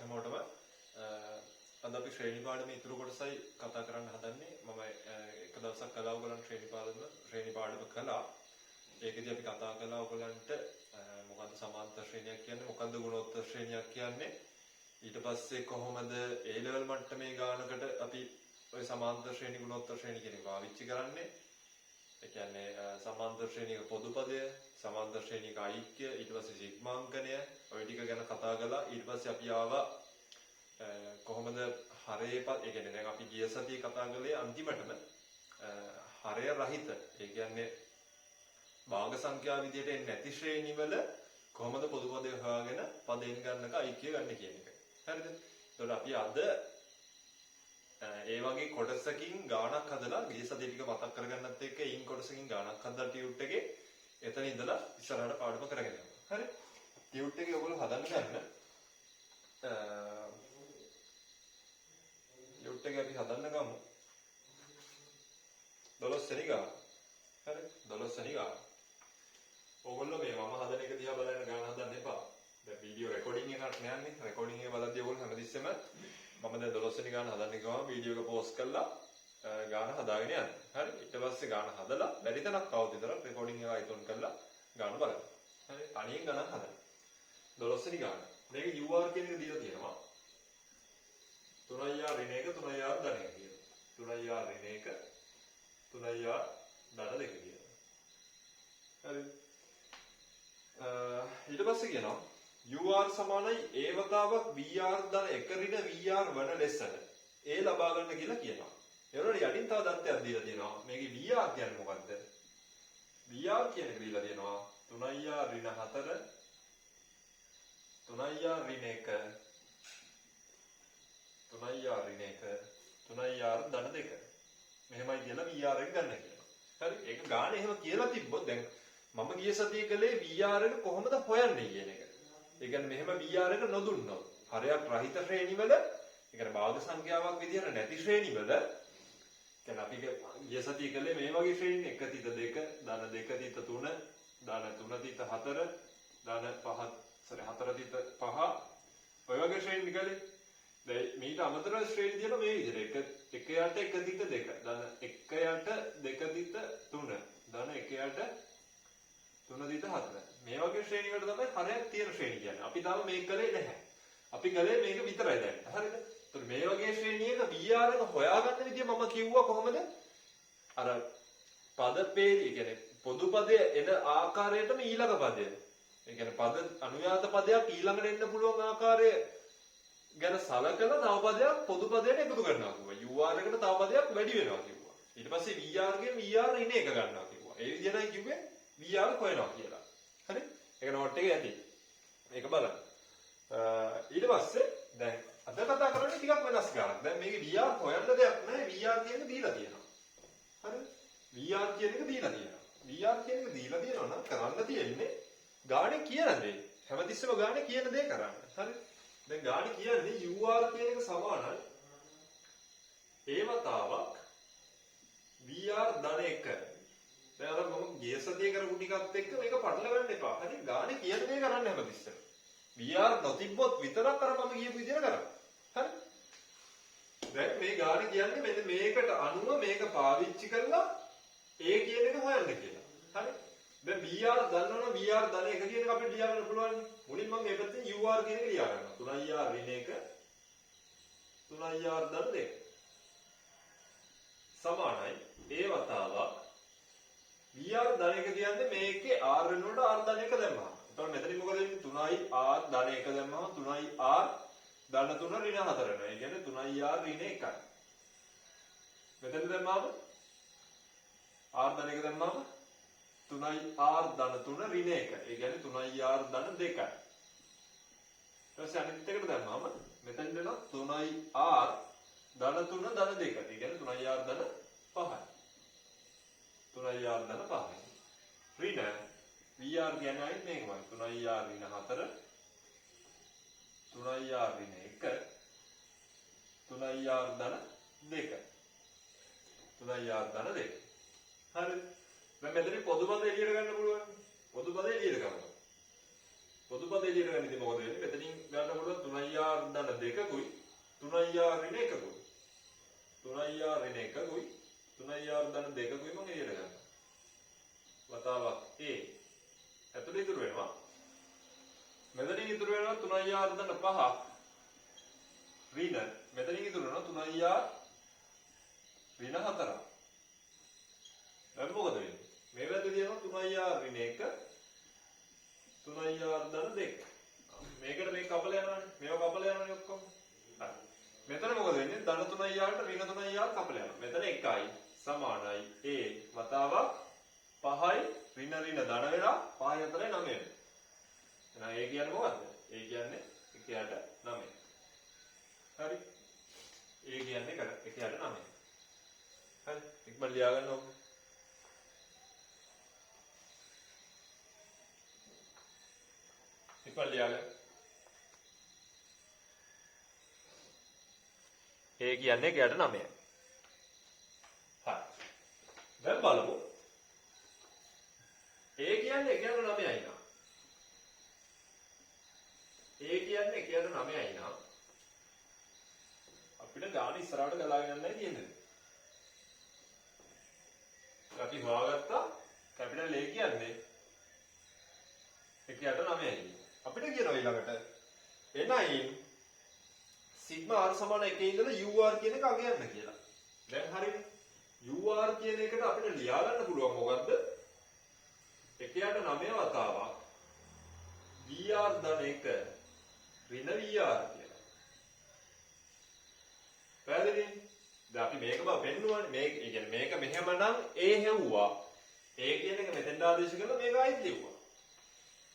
හැමෝටම අද අපි ශ්‍රේණි පාඩමේ ඉතුරු කොටසයි කතා කරන්න හදන්නේ. මම එක දවසක් කළා ඔයගොල්ලන් ශ්‍රේණි පාඩම කළා. ඒකදී අපි කතා කළා ඔයගොල්ලන්ට මොකද්ද සමාන්තර ශ්‍රේණියක් කියන්නේ, මොකද්ද ගුණෝත්තර ශ්‍රේණියක් කියන්නේ. ඊට පස්සේ කොහොමද A level මට්ටමේ ගානකට අපි ඔය සමාන්තර ශ්‍රේණි ගුණෝත්තර ශ්‍රේණි කියන එක පාවිච්චි කරන්නේ. ඒ කියන්නේ සමාන්තර ශ්‍රේණියක පොදුපදය, සමාන්තර ශ්‍රේණියක ඓක්‍ය, ඊට පස්සේ සිග්මාංකනය, ඔය ටික ගැන කතා කළා. ඊට පස්සේ අපි ආවා කොහොමද හරේ ඒ කියන්නේ දැන් අපි ගිය සතියේ කතා කළේ අන්තිමටම හරය රහිත, ඒ කියන්නේ භාග සංඛ්‍යා විදියට එන්නේ නැති ශ්‍රේණිවල කොහොමද පොදුපදය හොයාගෙන පදයෙන් ගන්නක ඓක්‍ය ගන්න කියන එක. හරිද? එතකොට අපි අද ඒ වගේ කොටසකින් ගාණක් හදලා ගිය සතියේ ටික මතක් කරගන්නත් එක්ක ඊයින් කොටසකින් ගාණක් හදලා ටියුට් එකේ එතන ඉඳලා ඉස්සරහට පාඩම කරගෙන යනවා. හරි? ටියුට් එකේ ඔයගොල්ලෝ හදන්න ගන්න ටියුට් එකේ අපි හදන්න ගමු 12 වෙනි ගාන. හරි? 12 වෙනි ගාන. ඔයගොල්ලෝ මේ මම හදන එක දිහා බලන්න ගාන හදන්න එපා. දැන් වීඩියෝ රෙකෝඩින් එකක් නෑනේ. රෙකෝඩින් එක බලද්දී ඔයගොල්ලෝ හැමතිස්සෙම මම දැන් 12 වෙනි ගාන හදන්න ගියාම වීඩියෝ එක පෝස්ට් කරලා ගාන හදාගෙන යන්න. හරි? ඊට පස්සේ ගාන හදලා බැරි තැනක් આવුත් විතර රෙකෝඩින් එක අයිතොන් කරලා ගාන බලන්න. හරි? තනියෙන් ගණන් හදන්න. 12 වෙනි ගාන. මේක UR කියන එක දීලා තියෙනවා. 3R ඍණ 1 3R ධන 1 කියලා. 3R ඍණ 1 3R ධන 2 කියලා. හරි? ඊට පස්සේ කියනවා UR සමානයි A වතාවක් VR ධන 1 ඍණ VR වන ලෙස A ලබා ගන්න කියලා කියනවා. ඒ වුණාට යටින් තව දත්තයක් දීලා තියෙනවා. මේකේ VR කියන්නේ මොකද්ද? VR කියන එක දීලා තියෙනවා 3R ඍණ 4 3R ඍණ 1 3R ඍණ 1 3R ධන 2 මෙහෙමයි කියලා VR එක ගන්න කියනවා. හරි? ඒක ගාන එහෙම කියලා තිබ්බොත් දැන් මම ගිය සතියේ කළේ VR එක කොහොමද හොයන්නේ කියන එක. ඒ කියන්නේ මෙහෙම VR එක නොදුන්නොත් හරයක් රහිත ශ්‍රේණිවල, ඒ කියන්නේ භාග සංඛ්‍යාවක් විදිහට නැති ශ්‍රේණිවල, කියන්නේ අපි ගිය සතියේ කළේ මේ වගේ ශ්‍රේණි 1 තිත 2 ධන 2 තිත 3 ධන 3 තිත 4 ධන 5 4 තිත 5 ඔය වගේ ශ්‍රේණි කළේ. දැන් මේට අමතරව ශ්‍රේණි තියෙනවා මේ විදිහට 1 යට 1 තිත 2 ධන 1 යට 2 තිත 3 ධන 1 යට 3 තිත 4 මේ වගේ ශ්‍රේණි වලට තමයි හරයක් තියෙන ශ්‍රේණි කියන්නේ. අපි තාම මේක කළේ නැහැ. අපි කළේ මේක විතරයි දැන්. හරිද? ඒතර මේ වගේ ශ්‍රේණියක VR එක හොයාගන්න විදිය මම කිව්වා කොහොමද? අර පදපේලි කියන්නේ පොදු පදය එන ආකාරයටම ඊළඟ පදය. ඒ කියන්නේ පද අනුයාත පදයක් ඊළඟට එන්න පුළුවන් ආකාරය ගැන සලකලා තව පදයක් පොදු පදයට එකතු කරනවා කිව්වා. UR එකට තව පදයක් වැඩි වෙනවා කිව්වා. ඊට පස්සේ VR ගේ VR ඍණ එක ගන්නවා කිව්වා. ඒ විදිහටයි කිව්වේ VR හොයනවා කියලා. හරි? ඒක නෝට් එකේ ඇති. මේක බලන්න. ඊට පස්සේ දැන් අද කතා කරන්නේ ටිකක් වෙනස් ගානක්. දැන් මේකේ VR හොයන්න දෙයක් නැහැ. VR කියන එක දීලා තියෙනවා. හරිද? VR කියන එක දීලා තියෙනවා. VR කියන එක දීලා තියෙනවා නම් කරන්න තියෙන්නේ ගානේ කියන දේ. හැමතිස්සෙම ගානේ කියන දේ කරන්න. හරි? දැන් ගානේ කියන්නේ UR කියන එක සමානයි A වතාවක් VR ධන 1. දැන් අර මම ගිය සතියේ කරපු ටිකත් එක්ක මේක පටල ගන්න එපා. හරි? ගානේ කියන දේ කරන්න හැමතිස්සෙම. VR නොතිබ්බොත් විතරක් අර මම කියපු විදිහට කරන්න. හරි? දැන් මේ ගානේ කියන්නේ මෙන්න මේකට අනුව මේක පාවිච්චි කරලා A කියන එක හොයන්න කියලා. හරි? දැන් VR දන්නවනම් VR ධන 1 කියන එක අපිට ලියා ගන්න පුළුවන්. මුලින් මම මේ පැත්තෙන් UR කියන එක ලියා ගන්නවා. 3R ඍණ 1 3R ධන 2 සමානයි A වතාවක් VR ධන 1 කියන්නේ මේකේ R වෙනුවට R ධන 1 දැම්මා. එතකොට මෙතනින් මොකද වෙන්නේ? 3R ධන 1 දැම්මම 3R ධන 3 ඍණ 4 වෙනවා. ඒ කියන්නේ 3R ඍණ 1යි. මෙතන දැම්මම R ධන 1 දැම්මම 3R ධන 3 ඍණ 1. ඒ කියන්නේ 3R ධන 2යි. ඊට පස්සේ අනිත් එකට දැම්මම මෙතන දෙනවා 3R ධන 3 ධන 2. ඒ කියන්නේ 3R ධන 5යි. 3R ධන 5යි. ඍණ VR කියන්නේ මේකමයි. 3R ඍණ 4 3R ඍණ 1 3R ධන 2 3R ධන 2. හරිද? දැන් මෙතන පොදු පද එළියට ගන්න පුළුවන්. පොදු පද එළියට ගන්නවා. පොදු පද විදිහට ගන්න ඉතින් මොකද වෙන්නේ? මෙතනින් ගන්න පුළුවන් 3IR දන දෙකකුයි 3IR ඍණ එකකුයි. 3IR ඍණ එකකුයි 3IR දන දෙකකුයි මම එළියට ගන්නවා. වතාවක් A. ඇතුළේ ඉතුරු වෙනවා. මෙතනින් ඉතුරු වෙනවා 3IR දන 5ක්. ඍණ මෙතනින් ඉතුරු වෙනවා 3IR ඍණ 4ක්. දැන් මොකද වෙන්නේ? මේ පැත්තේ තියෙනවා 3IR ඍණ 1 3IR දන 2. මේකට මේක කපලා යනවානේ. මේව කපලා යනවානේ ඔක්කොම. හරි. මෙතන මොකද වෙන්නේ? ධන 3IR ට ඍණ 3IR කපලා යනවා. මෙතන 1යි සමානයි A වතාවක් 5යි ඍණ ඍණ ධන වෙලා 5 4 9 වෙනවා. එහෙනම් A කියන්නේ මොකද්ද? A කියන්නේ 1ට 9. හරි. A කියන්නේ 1ට 9. හරි. ඉක්මන් ලියා ගන්න ඕක. ඉක්මන් ලියා ගන්න. A කියන්නේ 1ට 9යි. හරි. දැන් බලමු. A කියන්නේ 1ට 9යි නා. A කියන්නේ 1ට 9යි නා. අපිට ගාන ඉස්සරහට ගලාගෙන යන්නයි තියෙන්නේ. අපි හොයාගත්තා කැපිටල් A කියන්නේ 1ට 9යි. අපිට කියනවා ඊළඟට n සිග්මා r සමාන 1 ඉඳලා ur කියන එක අගයන්න කියලා. දැන් හරිනේ. ur කියන එකට අපිට ලියා ගන්න පුළුවන් මොකද්ද? 1ට 9 වතාවක් vr ධන 1 ඍණ vr කියලා. පැහැදිලිද? දැන් අපි මේක බා පෙන්නුවානේ. මේක ඒ කියන්නේ මේක මෙහෙම නම් a හැව්වා. a කියන එක මෙතෙන් ආදේශ කරලා මේක ආයෙත් ලියුවා.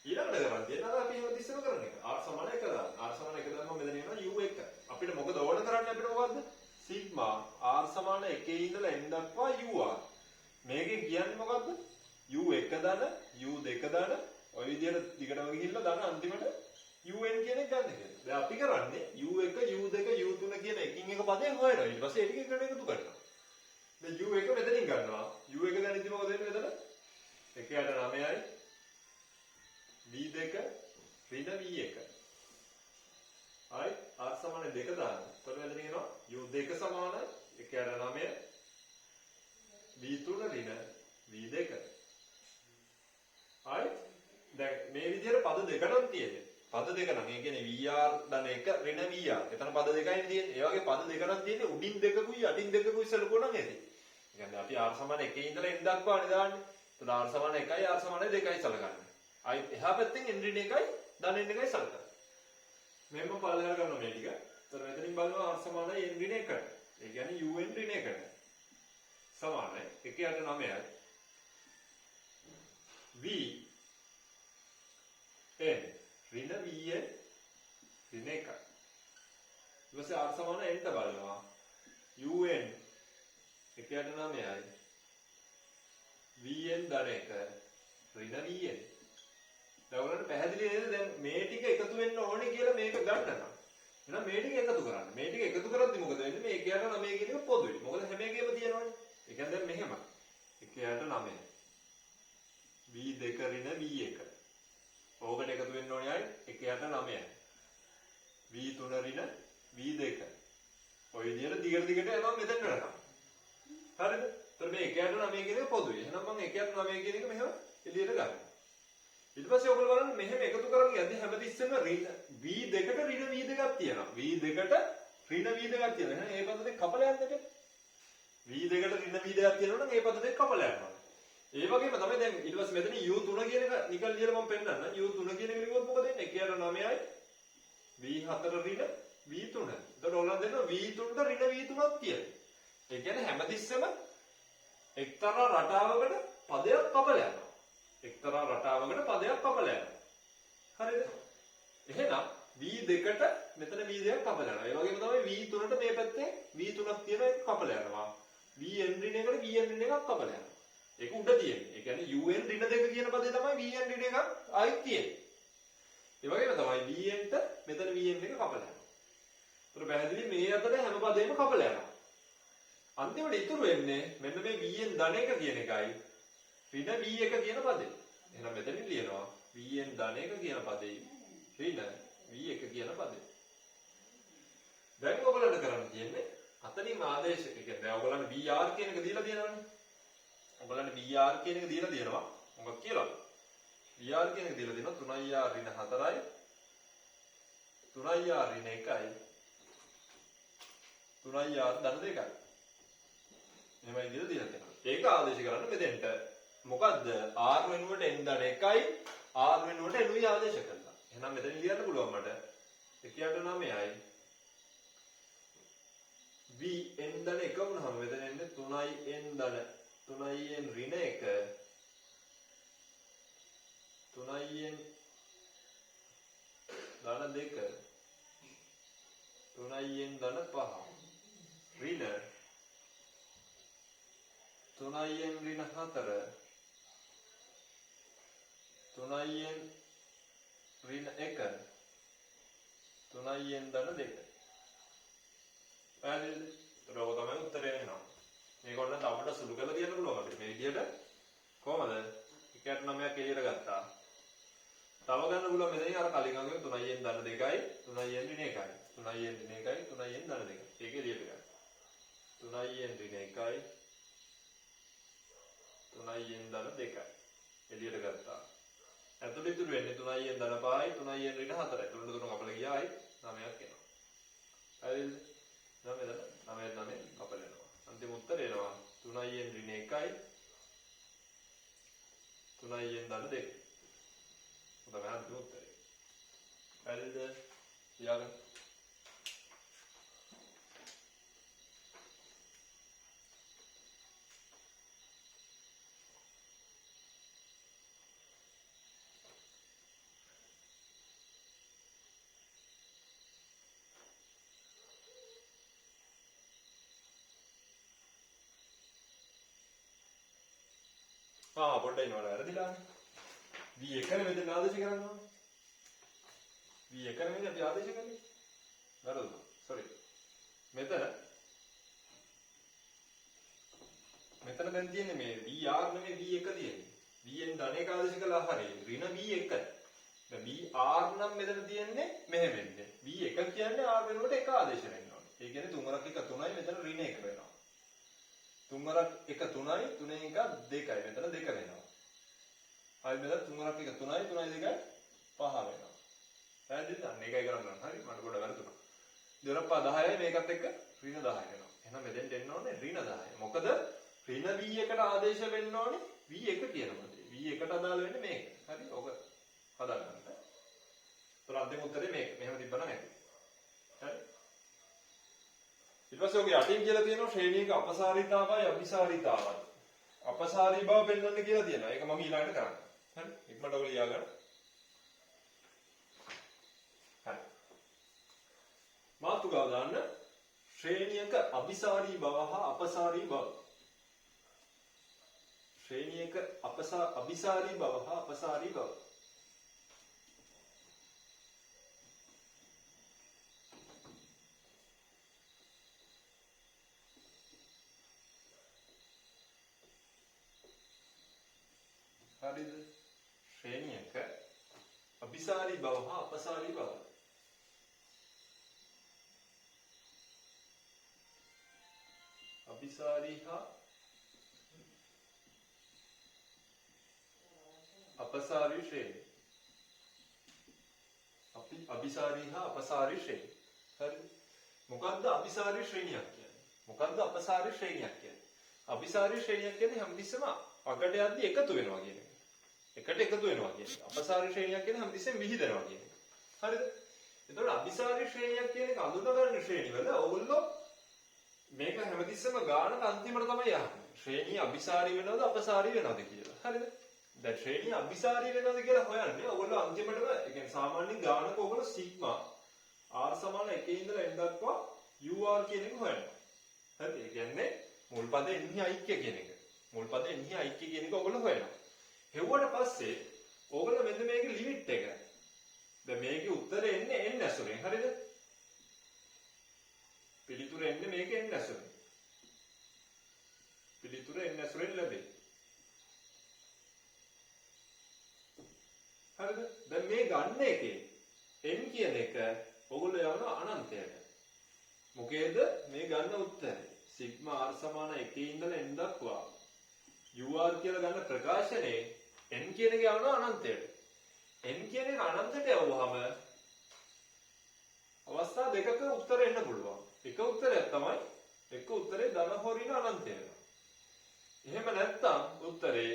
ඊළඟට කරන් තියෙනවා අපි එහෙම ඉස්සර කරන එක. r සමාන 1 දාන්න. r සමාන 1 දාන්න මෙතන එනවා u1. අපිට මොකද ඕන කරන්නේ අපිට මොකද්ද? සිග්මා r සමාන 1 ඉඳලා n දක්වා ur. මේකෙන් කියන්නේ මොකද්ද? u1 ධන u2 ධන ඔය විදිහට දිගටම ගිහිල්ලා ධන අන්තිමට un කියන එක ගන්න කියලා. දැන් අපි කරන්නේ u1 u2 u3 කියන එකින් එක පදයෙන් හොයනවා. ඊට පස්සේ ඒක එකට එකතු කරනවා. දැන් u1 මෙතනින් ගන්නවා. u1 ගන්න ඉතින් මොකද වෙන්නේ මෙතන? 1ට 9යි v2 ඍණ v1. හරි r සමාන 2 දාන්න. එතකොට මෙතන එනවා u2 සමාන 1ට 9 v3 ඍණ v2. හරි දැන් මේ විදිහට පද දෙක නම් තියෙන්නේ. පද දෙක නම් ඒ කියන්නේ vr ධන 1 ඍණ vr. එතන පද දෙකයි තියෙන්නේ. ඒ වගේ පද දෙක නම් තියෙන්නේ උඩින් දෙකකුයි යටින් දෙකකුයි සලකුව නම් ඇති. ඒ කියන්නේ අපි r සමාන 1 ඉඳලා n දක්වානේ දාන්නේ. එතන r සමාන 1යි r සමාන 2යි සලකන්නේ. අයි එහා පැත්තෙන් n ඍණ 1යි ධන n 1යි සලකන්නේ. මෙන්න පල්ලෙහාට ගන්නවා මේ ටික. එතන මෙතනින් බලනවා r සමානයි n ඍණ 1ට. ඒ කියන්නේ un ඍණ 1ට. සමානයි 1ට 9යි. v n ඍණ vn ඍණ 1යි. ඊපස්සේ r සමාන n ට බලනවා. un 1ට 9යි. vn ධන 1 ඍණ vn. දැන් ඔයාලට පැහැදිලි නේද? දැන් මේ ටික එකතු වෙන්න ඕනේ කියලා මේක ගන්නවා. එහෙනම් මේ ටික එකතු කරන්න. මේ ටික එකතු කරද්දි මොකද වෙන්නේ? මේ 1ට 9 කියන එක පොදුයි. මොකද හැම එකේම තියෙනවනේ. ඒ කියන්නේ දැන් මෙහෙම 1ට 9 v2 ඍණ v1. ඕකට එකතු වෙන්න ඕනේ අය 1ට 9යි. v3 ඍණ v2. ඔය විදිහට දිගට යනවා මෙතෙන් වෙනකම්. හරිද? ඒතර මේ 1ට 9 කියන එක පොදුයි. එහෙනම් මම 1ට 9 කියන එක මෙහෙම එළියට ගන්නවා. ඊට පස්සේ ඔයගොල්ලෝ බලන්න මෙහෙම එකතු කරන් යද්දි හැමතිස්සෙම v2ට ඍණ v2ක් තියෙනවා. v2ට ඍණ v2ක් තියෙනවා. එහෙනම් මේ පද දෙක කපලා යන්නද? v2කට ඍණ v2ක් තියෙනවා නම් මේ පද දෙක කපලා යනවා. ඒ වගේම තමයි දැන් ඊට පස්සේ මෙතන u3 කියන එක නිකන් ලියලා මම පෙන්නන්නම්. u3 කියන එක ලියුවොත් මොකද වෙන්නේ? 1ට 9යි v4 ඍණ v3. එතකොට ඕනනම් දෙනවා v3ට ඍණ v3ක් තියෙනවා. ඒ කියන්නේ හැමතිස්සෙම එක්තරා රටාවකට පදයක් කපලා යනවා. එක්තරා රටාවකට පදයක් කපලා යනවා. හරිද? එහෙනම් v2ට මෙතන v2ක් කපලා යනවා. ඒ වගේම තමයි v3ට මේ පැත්තේ v3ක් තියෙන එක කපලා යනවා. vn ඍණ එකට vn ඍණ එකක් කපලා යනවා. ඒක උඩ තියෙන්නේ. ඒ කියන්නේ un ඍණ 2 කියන පදේ තමයි vn ඍණ එකක් ආයිත් තියෙන්නේ. ඒ වගේම තමයි vn ට මෙතන vn එක කපලා යනවා. ඒතර පැහැදිලි මේ අතර හැම පදේම කපලා යනවා. අන්තිමට ඉතුරු වෙන්නේ මෙන්න මේ vn ධන 1 කියන එකයි ඍණ v1 කියන පදේ. එහෙනම් මෙතනින් ලියනවා vn ධන 1 කියන පදේ ඍණ v1 කියන පදේ. දැන් ඔයගලන්ට කරන්න තියෙන්නේ අතනින් ආදේශ කියන්නේ දැන් ඔයගලන්ට vr කියන එක දීලා තියෙනවනේ. ඔයගලන්ට vr කියන එක දීලා තියෙනවා. මොකක් කියලා? vr කියන එක දීලා තියෙනවා 3r ඍණ 4යි 3r ඍණ 1යි 3r ධන 2යි. මෙහෙමයි දීලා තියෙනවා. ඒක ආදේශ කරන්න මෙතෙන්ට මොකද්ද r වෙනුවට n ධන 1යි r වෙනුවට n යි ආදේශ කරලා. එහෙනම් මෙතන ලියන්න පුළුවන් මට 1.9යි v n ධන 1 වුණාම මෙතන එන්නේ 3i n ධන 3i n ඍණ 1 3i n ධන 2 3i n ධන 5 ඍණ 3i n ඍණ 4 3i n ඍණ 1 3i n ධන 2 පැහැදිලිද? ඒක තමයි උත්තරය එනවා. මේගොල්ලන්ට අපිට සුළු කරලා කියන්න පුළුවන් අපිට මේ විදිහට කොහමද? 1.9ක් එළියට ගත්තා. තව ගන්න පුළුවන් මෙතනින් අර කලින් වගේ 3i n ධන 2යි 3i n ඍණ 1යි 3i n ඍණ 1යි 3i n ධන 2යි. ඒක එළියට ගන්න. 3i n ඍණ 1යි 3i n ධන 2යි. එළියට ගත්තා. ඇතුළේ ඉතුරු වෙන්නේ 3i n ධන 5යි 3i n ඍණ 4යි. තුනට තුන කපලා ගියායි 9ක් එනවා. හරිද? 9 කපල යනවා. අන්තිම උත්තරය එනවා 3i n ඍණ 1යි 3i n ධන 2යි. තමයි අන්තිම උත්තරය. හරිද? යාගන්න. පොඩ්ඩයි නෝන වැරදිලානේ. v1 නෙමෙයි ආදේශ කරන්න ඕනේ. v1 නෙමෙයි අපි ආදේශ කරන්නේ. වැරදුනා. sorry. මෙතන දැන් තියෙන්නේ මේ vr නෙමෙයි v1 තියෙන්නේ. vn ධන 1 ආදේශ කළා හරිය. ඍණ v1. දැන් vr නම් මෙතන තියෙන්නේ මෙහෙම වෙන්නේ. v1 කියන්නේ r වෙනුවට 1 ආදේශ වෙන්න ඕනේ. ඒ කියන්නේ 3 1 3යි මෙතන ඍණ 1 වෙනවා. 3 1 3යි 3 1 2යි මෙතන 2 වෙනවා. ආයි මෙතන 3 1 3යි 3යි 2යි 5 වෙනවා. පැහැදිලිද? අන්න ඒකයි කරන්න ඕන. හරි මට පොඩ්ඩක් වැරදුනා. 2 10යි මේකත් එක්ක ඍණ 10 වෙනවා. එහෙනම් මෙතෙන්ට එන්න ඕනේ ඍණ 10. මොකද ඍණ v1කට ආදේශ වෙන්න ඕනේ v1 කියන පදේ. v1ට අදාළ වෙන්නේ මේක. හරි? ඔක හදාගන්න. ඒතර අන්තිම උත්තරේ මේක. මෙහෙම තිබ්බනම් ඇති. හරි? ඊට පස්සේ ඔගේ යටින් කියලා තියෙනවා ශ්‍රේණියක අපසාරිතාවයි අபிසාරිතාවයි. අපසාරී බව පෙන්වන්න කියලා තියෙනවා. ඒක මම ඊළඟට කරන්නේ. හරි? ඉක්මනට ඔයගොල්ලෝ ලියා ගන්න. හරි. මාතෘකාව දාන්න ශ්‍රේණියක අபிසාරී බව හා අපසාරී බව. ශ්‍රේණියක අபிසාරී බව හා අපසාරී බව. හරිද? ශ්‍රේණියක අபிසාරී බව හා අපසාරී බව. අபிසාරී හා අපසාරී ශ්‍රේණි. අபிසාරී හා අපසාරී ශ්‍රේණි. හරිද? මොකද්ද අபிසාරී ශ්‍රේණියක් කියන්නේ? මොකද්ද අපසාරී ශ්‍රේණියක් කියන්නේ? අபிසාරී ශ්‍රේණියක් කියන්නේ හැමතිස්සෙම අගට යද්දි එකතු වෙනවා කියන එක. එකට එකතු වෙනවා කියන්නේ. අපසාරී ශ්‍රේණියක් කියන්නේ හැමතිස්සෙම විහිදෙනවා කියන එක. හරිද? එතකොට අபிසාරී ශ්‍රේණියක් කියන එක අඳුනගන්න ශ්‍රේණිවල ඕගොල්ලෝ මේක හැමතිස්සෙම ගානක අන්තිමට තමයි යන්නේ. ශ්‍රේණිය අபிසාරී වෙනවද අපසාරී වෙනවද කියලා. හරිද? දැන් ශ්‍රේණිය අபிසාරී වෙනවද කියලා හොයන්නේ ඕගොල්ලෝ අන්තිමටම ඒ කියන්නේ සාමාන්‍යයෙන් ගානක ඕගොල්ලෝ සිග්මා r සමාන 1 ඉඳලා n දක්වා ur කියන එක හොයනවා. හරිද? ඒ කියන්නේ මුල් පදේ එන්නේ ඓක්‍ය කියන එක. මුල් පදේ එන්නේ ඓක්‍ය කියන එක ඕගොල්ලෝ හොයනවා. හෙව්වට පස්සේ ඕගොල්ලෝ මෙන්න මේකේ ලිමිට් එක. දැන් මේකේ උත්තරේ එන්නේ n ඇසුරෙන්. හරිද? පිළිතුර එන්නේ මේකේ n ඇසුරෙන්. පිළිතුර n ඇසුරෙන් ලැබේ. හරිද? දැන් මේ ගන්න එකේ n කියන එක ඔයගොල්ලෝ යවනවා අනන්තයට. මොකේද මේ ගන්න උත්තරේ සිග්මා r සමාන 1 ඉඳලා n දක්වා ur කියලා ගන්න ප්‍රකාශනයේ n කියන එක යවනවා අනන්තයට. n කියන එක අනන්තයට යවුවාම අවස්ථා දෙකක උත්තර එන්න පුළුවන්. එක උත්තරයක් තමයි එක උත්තරේ ධන හෝ ඍණ අනන්තය වෙනවා. එහෙම නැත්නම් උත්තරේ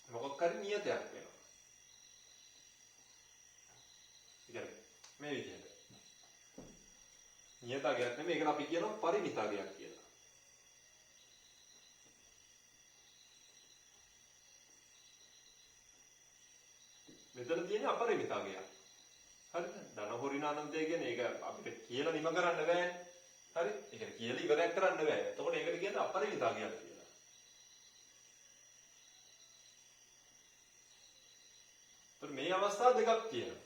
මොකක් හරි නියතයක් වෙනවා. ඉතින් මේ විදිහට නියතගයක් නෙමෙයි ඒකට අපි කියනවා පරිමිතගයක් කියලා. මෙතන තියෙන අපරිමිතගයක්. හරිද? ධන හෝ ඍණ අනන්තය කියන්නේ ඒක අපිට කියලා නිම කරන්න බෑනේ. හරි? ඒක කියලා ඉවරයක් කරන්න බෑ. එතකොට ඒකට කියන්නේ අපරිමිතගයක් කියලා. ඒත් මේ අවස්ථා දෙකක් තියෙනවා.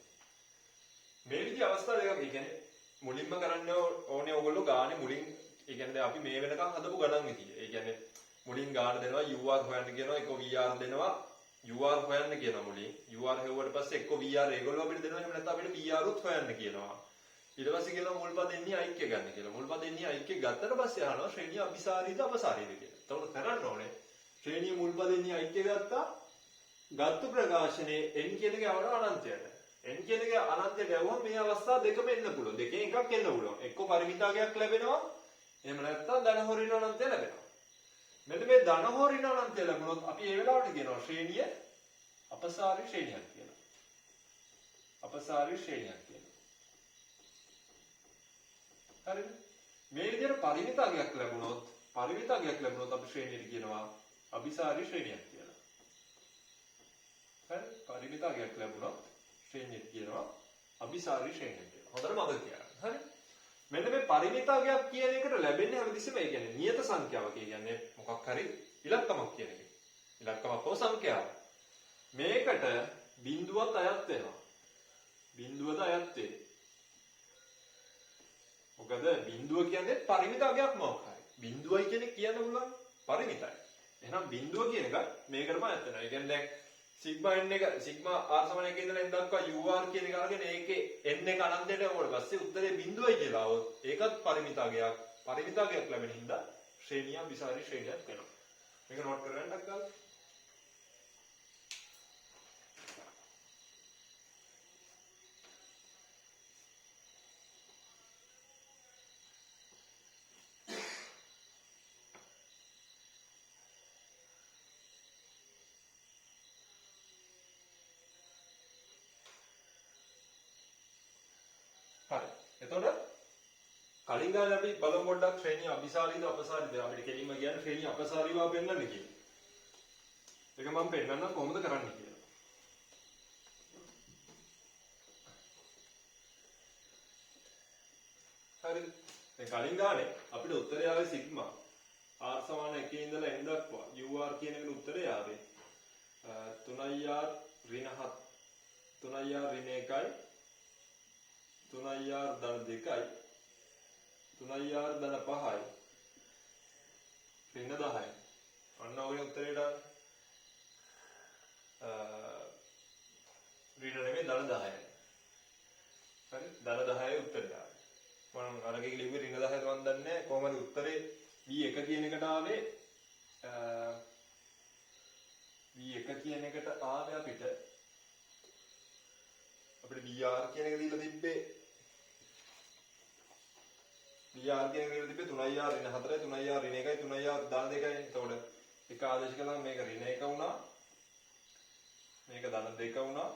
මේ විදිහ අවස්ථා දෙකක් කියන්නේ මුලින්ම කරන්න ඕනේ ඕගොල්ලෝ ගානේ මුලින් ඒ කියන්නේ අපි මේ වෙනකන් හදපු ගණන් විදිය. ඒ කියන්නේ මුලින් ගාන දෙනවා UR හොයන්න කියනවා එක VR දෙනවා UR හොයන්න කියනවා මුලින්. UR හෙව්වට පස්සේ එක්ක VR ඒගොල්ලෝ අපිට දෙනවා එහෙම නැත්නම් අපිට VR උත් හොයන්න කියනවා. ඊට පස්සේ කියනවා මුල්පද එන්නේ ඓක්‍ය ගන්න කියලා. මුල්පද එන්නේ ඓක්‍ය ගත්තට පස්සේ අහනවා ශ්‍රේණිය අபிසාරීද අපසාරීද කියලා. එතකොට කරන්න ඕනේ ශ්‍රේණිය මුල්පද එන්නේ ඓක්‍ය ගත්තා. ගත්තු ප්‍රකාශනයේ n කියන එක යවනවා අනන්තයට. n කියන එක අනන්තයට යවුවම මේ අවස්ථා දෙකම එන්න පුළුවන්. දෙකෙන් එකක් එන්න පුළුවන්. එක්ක පරිමිතගයක් ලැබෙනවා. එහෙම නැත්නම් ධන හෝ ඍණ අනන්තය ලැබෙනවා. මෙන්න මේ ධන හෝ ඍණ අනන්තය ලැබුණොත් අපි ඒ වෙලාවට කියනවා ශ්‍රේණිය අපසාරී ශ්‍රේණියක් කියලා. අපසාරී ශ්‍රේණියක් කියලා. හරිද? මේ විදිහට පරිමිතගයක් ලැබුණොත් අපි ශ්‍රේණියට කියනවා අபிසාරී ශ්‍රේණියක් කියලා. හරි? පරිමිතගයක් ලැබුණොත් ශ්‍රේණියට කියනවා අபிසාරී ශ්‍රේණියක් කියලා. හොඳට මතක තියාගන්න. හරි? මෙන්න මේ පරිමිතගයක් කියන එකට ලැබෙන්නේ හැමතිස්සෙම ඒ කියන්නේ නියත සංඛ්‍යාවක්. ඒ කියන්නේ මොකක් හරි ඉලක්කමක් කියන එක. ඉලක්කමක් හෝ සංඛ්‍යාවක්. මේකට බිඳුවත් අයත් වෙනවා. බිඳුවද අයත් වේ. මොකද බිඳුව කියන්නේ පරිමිතගයක් මොකක්ද? බිඳුවයි කියන්නේ කියන්න පුළුවන් පරිමිතයි. එහෙනම් බිඳුව කියන එක මේකටම අයත් වෙනවා. ඒ කියන්නේ දැන් සිග්මා n එක සිග්මා r සමාන 1 ඉඳලා n දක්වා ur කියන එක අරගෙන ඒකේ n එක අනන්තයට යවුවට පස්සේ උත්තරේ බිඳුවයි කියලා આવොත් ඒකත් පරිමිතගයක් ලැබෙන හින්දා ශ්‍රේණිය අபிසාරී ශ්‍රේණියක් වෙනවා. මේක නෝට් කරගන්නත් ගන්න. හරි. එතකොට කලින් ගානේ අපි බලමු පොඩ්ඩක් ශ්‍රේණිය අபிසාරීද අපසාරීද අපිට කෙලින්ම කියන්නේ ශ්‍රේණිය අපසාරීව පෙන්නන්න කියලා. ඒක මම පෙන්නන්නම් කොහොමද කරන්නේ කියලා. හරිද? දැන් කලින් ගානේ අපිට උත්තරය ආවේ සිග්මා r සමාන 1 ඉඳලා n දක්වා ur කියන එකට උත්තරය ආවේ 3r ඍණ 3r ඍණ 1යි 3r ධන 2යි 3r ධන 5යි ඍණ 10යි. අන්න ඔය උත්තරේට ඍණ නෙමෙයි ධන 10යි. හරි? ධන 10යි උත්තරය. මම අරගෙන ලිව්වේ ඍණ 10ද මන් දන්නේ නැහැ. කොහමද උත්තරේ v1 කියන එකට ආවේ v1 කියන එකට ආවේ අපිට vr කියන එක දීලා තිබ්බේ vr කියන එක දීලා තිබ්බේ 3r ඍණ 4යි 3r ඍණ 1යි 3r ධන 2යි. එතකොට එක ආදේශ කළාම මේක ඍණ 1 වුණා. මේක ධන 2 වුණා.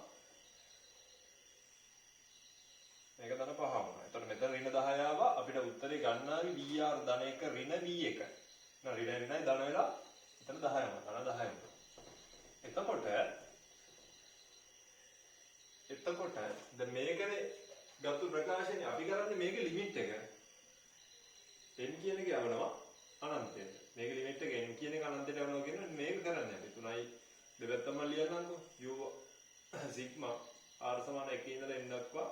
මේක ධන 5 වුණා. එතකොට මෙතන ඍණ 10 ආවා. අපිට උත්තරේ ගන්නාවි vr ධන 1 ඍණ v1. නේද? ඍණ ඍණයි ධන වෙලා එතන 10 වුණා. ධන 10 වුණා. එතකොට දැන් මේකනේ ගත්තු ප්‍රකාශනේ අපි කරන්නේ මේකේ ලිමිට් එක n කියන එක යවනවා අනන්තයට. මේකේ ලිමිට් එක n කියන එක අනන්තයට යවනවා කියන්නේ මේක කරන්නේ අපි 3යි දෙපැත්තම ලියන්නම්කෝ u සිග්මා r සමාන 1 ඉඳලා n දක්වා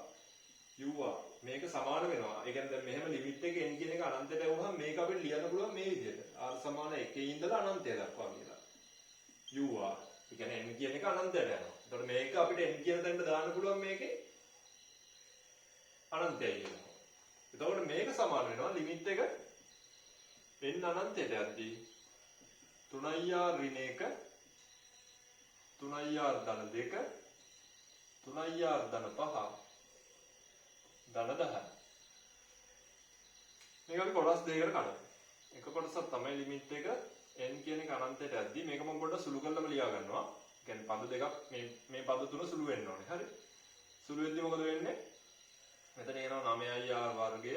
ur මේක සමාන වෙනවා. ඒ කියන්නේ දැන් මෙහෙම ලිමිට් එක n කියන එක අනන්තයට යවුවහම මේක අපිට ලියන්න පුළුවන් මේ විදිහට r සමාන 1 ඉඳලා අනන්තය දක්වා කියලා. ur ඒ කියන්නේ n කියන එක අනන්තයට යනවා. එතකොට මේක අපිට n කියන තැනට දාන්න පුළුවන් මේකේ අනන්තයයි කියනවා. එතකොට මේක සමාන වෙනවා ලිමිට් එක n අනන්තයට යද්දී 3ir ඍණ 1 3ir ධන 2 3ir ධන 5 ධන 10. මේක අපි කොටස් දෙකකට කඩනවා. එක කොටසක් තමයි ලිමිට් එක n කියන එක අනන්තයට යද්දී මේක මම පොඩ්ඩක් සුළු කරලාම ලියා ගන්නවා. කියන්නේ පද දෙකක් මේ පද තුන සුළු වෙන්න ඕනේ. හරි. සුළු වෙද්දී මොකද වෙන්නේ? මෙතන එනවා 9ir වර්ගය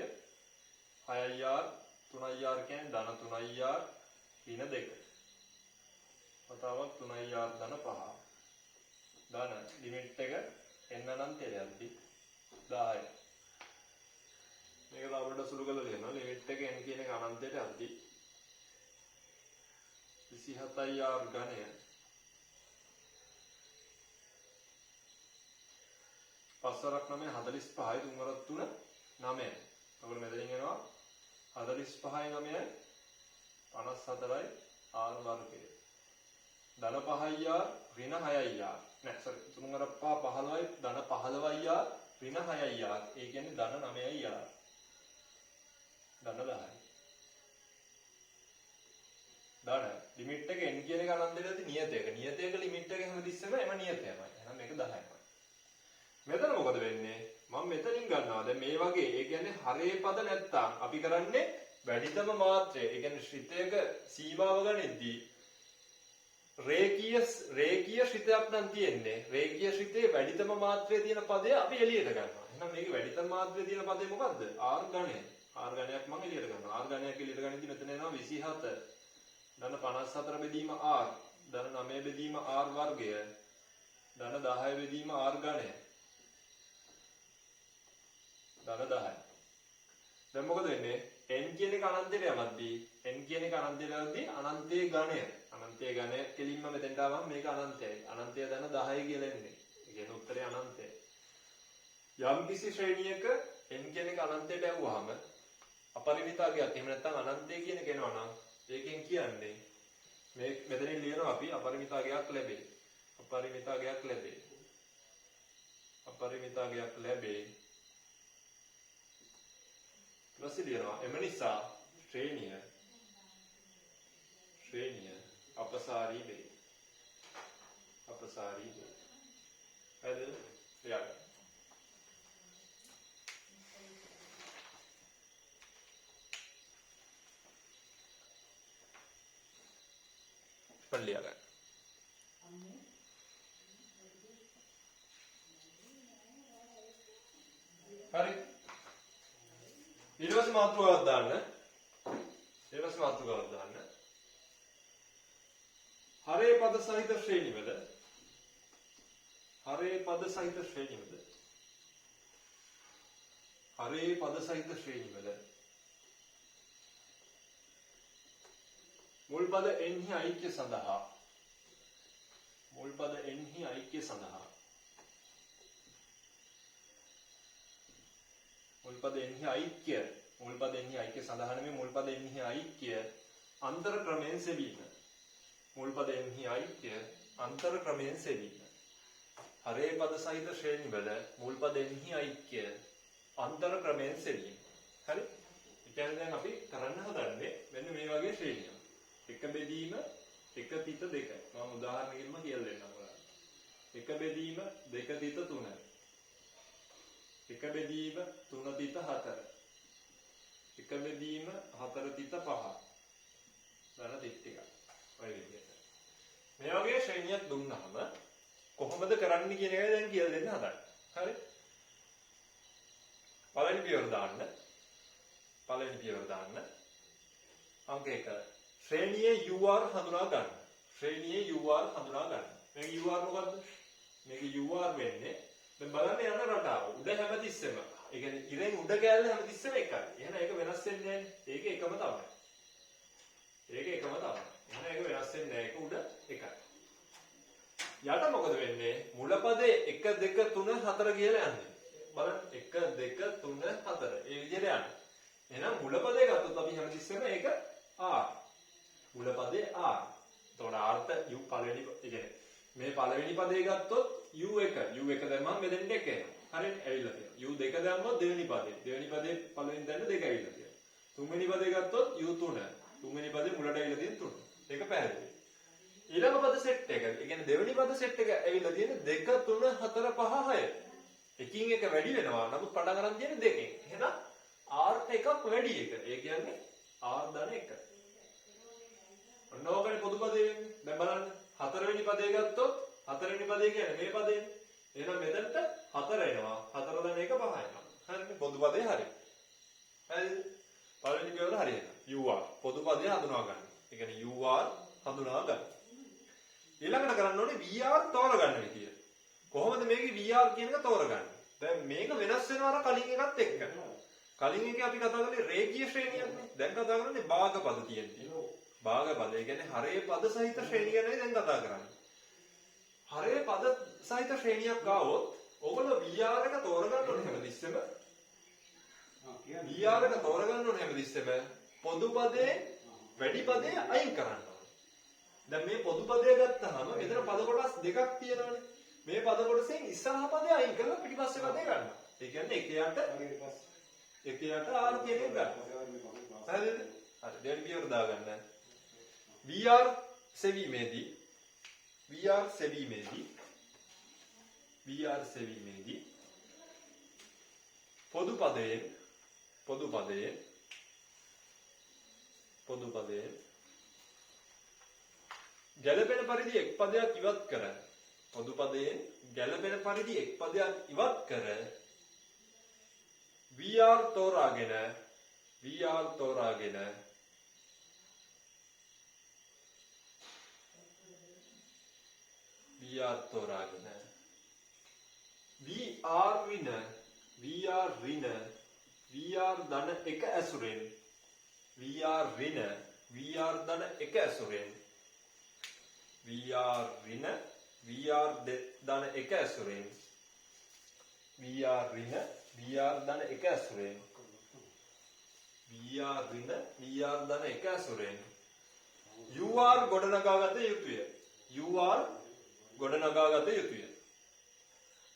6ir 3ir කියන්නේ ධන 3ir ඍණ 2. වතාවක් 3ir ධන 5. ධන ලිමිට් එක n අනන්තයට යද්දී 10යි. මේක ලාවට සුළු කරලා ලියනවා. ලිමිට් එක n කියන එක අනන්තයට යද්දී 27ir ඝනය 5 9 45යි 3 3 9යි. එතකොට මෙතනින් එනවා 45යි 9යි 54යි r වර්ගය. ධන 5ir ඍණ 6ir. නෑ සෝරි 3 5 15යි ධන 15ir ඍණ 6ir. ඒ කියන්නේ ධන 9ir. ධන 10යි. ධන ලිමිට් එක n කියන එක අනන්තයටදී නියතයක. නියතයක ලිමිට් එක හැමතිස්සෙම එම නියතයමයි. එහෙනම් මේක 10යි. මෙතන මොකද වෙන්නේ? මම මෙතනින් ගන්නවා. දැන් මේ වගේ ඒ කියන්නේ හරේ පද නැත්තම් අපි කරන්නේ වැඩිතම මාත්‍රය. ඒ කියන්නේ ශ්‍රිතයක සීමාව ගනිද්දී රේඛීය ශ්‍රිතයක් නම් තියෙන්නේ. රේඛීය ශ්‍රිතේ වැඩිතම මාත්‍රයේ තියෙන පදය අපි එළියට ගන්නවා. එහෙනම් මේකේ වැඩිතම මාත්‍රයේ තියෙන පදේ මොකද්ද? r ඝණය. r ඝණයක් මම එළියට ගන්නවා. r ඝණයක් එළියට ගනිද්දී මෙතන එනවා 27 ධන 54 බෙදීම r ධන 9 බෙදීම r වර්ගය ධන 10 බෙදීම r ඝණය ධන 10යි. දැන් මොකද වෙන්නේ? n කියන එක අනන්තයට යවද්දී n කියන එක අනන්තයට යවද්දී අනන්තයේ ඝණය කෙලින්ම මෙතෙන්ට ආවම මේක අනන්තයයි. අනන්තය ධන 10යි කියලා එන්නේ. ඒ කියන්නේ උත්තරේ අනන්තයයි. යම් කිසි ශ්‍රේණියක n කියන එක අනන්තයට යවුවාම අපරිමිත අගයක් එහෙම නැත්නම් අනන්තය කියන එක එනවා නම් ඒකෙන් කියන්නේ මේ මෙතනින් ලියනවා අපි අපරිමිත අගයක් ලැබේ. අපරිමිත අගයක් ලැබේ. අපරිමිත අගයක් ලැබේ. ඊළඟට එම නිසා ශ්‍රේණිය අපසාරී වේ. අපසාරී වේ. හරිද? ලියන්න. පල්ලිය ගන්න. හරි. ඊට පස්සේ මාතෘකාවක් දාන්න. හරේ පද සහිත ශ්‍රේණිවල මුල් පද එන්හි ඓක්‍ය සඳහා මුල් පද එන්හි ඓක්‍ය සඳහා නෙමෙයි මුල් පද එන්හි ඓක්‍ය අන්තර ක්‍රමයෙන් සෙවීම. මුල් පද එන්හි ඓක්‍ය අන්තර ක්‍රමයෙන් සෙවීම. හරේ පද සහිත ශ්‍රේණිවල මුල් පද එන්හි ඓක්‍ය අන්තර ක්‍රමයෙන් සෙවීම. හරි? ඒ කියන්නේ දැන් අපි කරන්න හදන්නේ මෙන්න මේ වගේ ශ්‍රේණියක්. එක බෙදීම එක තිත දෙක. මම උදාහරණයකින්ම කියලා දෙන්නම් ඔයාලට. එක බෙදීම දෙක තිත 3. එක බෙදීම 3 තිත 4. එක බෙදීම 4 තිත 5. ධන තිත් ටික. ඔය විදිහට. මේ වගේ ශ්‍රේණියක් දුන්නාම කොහොමද කරන්න කියන එක දැන් කියලා දෙන්න හදන්නේ. හරි? පළවෙනි පියවර දාන්න. අංක 1. ශ්‍රේණියේ UR හඳුනා ගන්න. මේක UR මොකද්ද? මේක UR වෙන්නේ දැන් බලන්න යන රටාව. උඩ හැමතිස්සෙම. ඒ කියන්නේ ඉරෙන් උඩ කැල්ල හැමතිස්සෙම එකයි. එහෙනම් ඒක වෙනස් වෙන්නේ නැහැ. ඒක එකම තමයි. එහෙනම් ඒක වෙනස් වෙන්නේ නැහැ. ඒක උඩ එකයි. යට මොකද වෙන්නේ? මුලපදේ 1 2 3 4 කියලා යන්නේ. බලන්න 1 2 3 4. ඒ විදිහට යන්නේ. එහෙනම් මුලපදේ ගත්තොත් අපි හැමතිස්සෙම ඒක R. මුලපදේ R. එතකොට R U පළවෙනි ඒ කියන්නේ මේ පළවෙනි පදේ ගත්තොත් U1 දැම්මම මෙතෙන්ට 1 එනවා. හරියට ඇවිල්ලා තියෙනවා. u2 දැම්මොත් දෙවෙනි පදේ. දෙවෙනි පදේ පළවෙනි දැන්න 2 ඇවිල්ලා තියෙනවා. තුන්වෙනි පදේ ගත්තොත් u3. තුන්වෙනි පදේ මුලට ඇවිල්ලා තියෙන 3. ඒක පැහැදිලි. ඊළඟ පද සෙට් එක. ඒ කියන්නේ දෙවෙනි පද සෙට් එක ඇවිල්ලා තියෙන 2 3 4 5 6. එකින් එක වැඩි වෙනවා. නමුත් පටන් ගන්න තියෙන්නේ දෙකෙන්. එහෙනම් r එකක් වැඩි එක. ඒ කියන්නේ r ධන 1. ඔන්න ඕකනේ පොදු පදේ වෙන්නේ. දැන් බලන්න. හතරවෙනි පදේ ගත්තොත් හතරවෙනි පදේ කියන්නේ මේ පදේ. එහෙනම් මෙතනට 4 එනවා. 4 ධන 1 5 එනවා. හරිනේ පොදු පදේ හරි. හරිද? පළවෙනි පියවර හරියට. ur පොදු පදේ හඳුනා ගන්න. ඒ කියන්නේ ur හඳුනා ගන්න. ඊළඟට කරන්න ඕනේ vr තෝරගන්න විදිය. කොහොමද මේකේ vr කියන එක තෝරගන්නේ? දැන් මේක වෙනස් වෙනවා අර කලින් එකත් එක්ක. කලින් එකේ අපි කතා කරන්නේ රේඛීය ශ්‍රේණියක්නේ. දැන් කතා කරන්නේ භාග පද තියෙන්නේ. භාග පද. ඒ කියන්නේ හරේ පද සහිත ශ්‍රේණිය ගැනයි දැන් කතා කරන්නේ. හරේ පද සහිත ශ්‍රේණියක් ආවොත් ඔයගොල්ලෝ vr එක තෝරගන්න ඕනේ හැමතිස්සෙම. vr එක තෝරගන්න ඕනේ හැමතිස්සෙම පොදු පදේ වැඩි පදේ අයින් කරන්න ඕනේ. දැන් මේ පොදු පදය ගත්තාම මෙතන පද කොටස් දෙකක් තියෙනවානේ. මේ පද කොටසෙන් ඉස්සරහ පදේ අයින් කරලා පිටිපස්සේ පදේ ගන්නවා. ඒ කියන්නේ එක යට r කියන එක ගන්න. හරිද? හරි. දැන් පියවර දාගන්න. vr සෙවීමේදී පොදු පදයෙන් ගැළපෙන පරිදි එක් පදයක් ඉවත් කර පොදු පදයෙන් ගැළපෙන පරිදි එක් පදයක් ඉවත් කර vr තෝරාගෙන vr ධන එක ඇසුරෙන් vr ධන එක ඇසුරෙන් vr ධන එක ඇසුරෙන්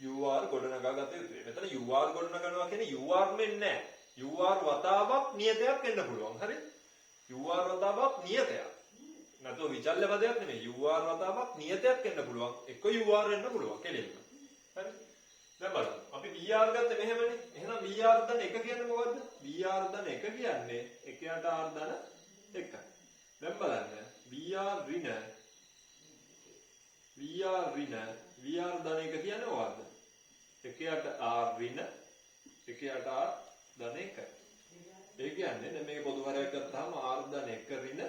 ur ගොඩනගාගත යුතුය. මෙතන ur ගොඩනගනවා කියන්නේ ur මෙන්නේ නැහැ. ur වතාවක් නියතයක් එන්න පුළුවන්. හරි? ur වතාවක් නියතයක්. නැතෝ විචල්්‍ය පදයක් නෙමෙයි. ur වතාවක් නියතයක් එන්න පුළුවන්. එක්ක ur එන්න පුළුවන් කෙලින්ම. හරි? දැන් බලන්න. අපි vr ගත්තේ මෙහෙමනේ. එහෙනම් vr ධන 1 කියන්නේ මොකද්ද? vr ධන 1 කියන්නේ 1 යට r ධන 1. දැන් බලන්න. vr ධන 1 කියන්නේ මොකද්ද? 1 යට r ධන 1. ඒ කියන්නේ දැන් මේක පොදු හරයක් ගත්තාම r ධන 1 ඍණ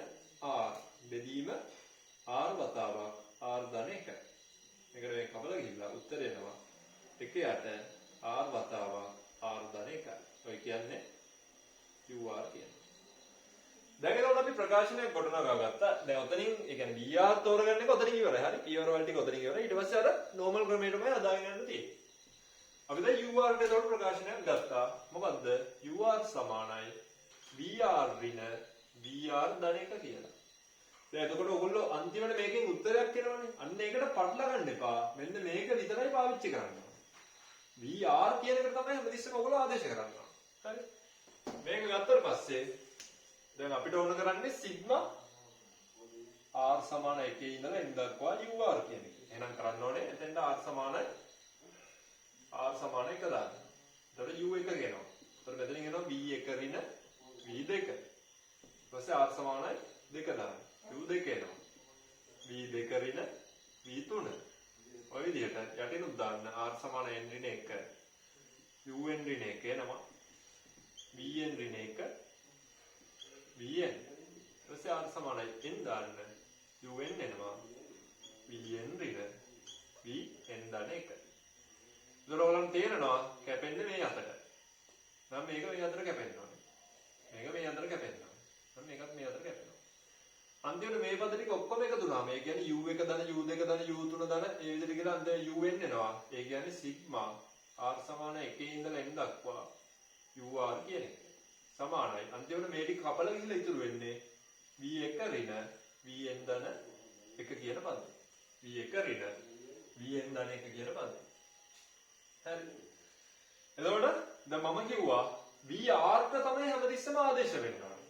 r බෙදීම r වතාවක් r ධන 1. මේකට මේ කපලා ගිහිල්ලා උත්තර එනවා 1 යට r වතාවක් r ධන 1. ඔය කියන්නේ ur කියන්නේ. දැන් ඒකට අපි ප්‍රකාශනයක් ගොඩනගා ගත්තා. දැන් ඔතනින් ඒ කියන්නේ vr තෝරගන්න එක ඔතනින් ඉවරයි. හරි? පියවර වල ටික ඔතනින් ඉවරයි. ඊට පස්සේ අර normal ක්‍රමයටමයි හදාගෙන යන්න තියෙන්නේ. අපි දැන් ur ට ඒකට ප්‍රකාශනයක් ගත්තා. මොකද්ද? ur සමානයි vr ඍණ vr ධන 1 කියලා. දැන් එතකොට ඔයගොල්ලෝ අන්තිමට මේකෙන් උත්තරයක් එනවනේ. අන්න ඒකට පටල ගන්න එපා. මෙන්න මේක විතරයි පාවිච්චි කරන්න. vr කියන එක තමයි හැමතිස්සෙම ඔයගොල්ලෝ ආදේශ කරන්නේ. හරි? මේක ගත්තට පස්සේ දැන් අපිට ඕන කරන්නේ සිග්මා r සමාන 1 ඉඳලා n දක්වා ur කියන එක. එහෙනම් කරන්න ඕනේ එතෙන්ට r සමාන 1 දාන්න. එතකොට u1 ගෙනවා. එතකොට මෙතනින් එනවා v1 ඍණ v2. ඊපස්සේ r සමානයි 2 දාන්න. u2 එනවා. v2 ඍණ v3. ඔය විදිහට යටිනුත් දාන්න r සමාන n ඍණ 1 un ඍණ 1 එනවා. vn ඍණ 1 vn. ඊපස්සේ r සමානයි n දාන්න. un එනවා. vn ඍණ vn දාන්න 1. දොරවලන් තේරෙනවා කැපෙන්නේ මේ අතට. නම් මේක මේ අතට කැපෙන්න ඕනේ. මේක මේ අතට කැපෙන්න ඕනේ. නම් මේකත් මේ අතට කැපෙනවා. අන්තිමට මේ පද ටික ඔක්කොම එකතු වුණාම ඒ කියන්නේ u1 ධන u2 ධන u3 ධන ඒ විදිහට කියලා අන්තිම un එනවා. ඒ කියන්නේ සිග්මා r සමාන 1 ඉඳලා n දක්වා ur කියන එක. සමානයි. අන්තිමට මේ ටික කපලා ගිහලා ඉතුරු වෙන්නේ v1 ඍණ vn ධන 1 කියන පදේ. v1 ඍණ vn ධන 1 කියන පදේ. හරි. එතකොට දැන් මම කිව්වා VR ට තමයි හැමතිස්සෙම ආදේශ වෙන්න ඕනේ.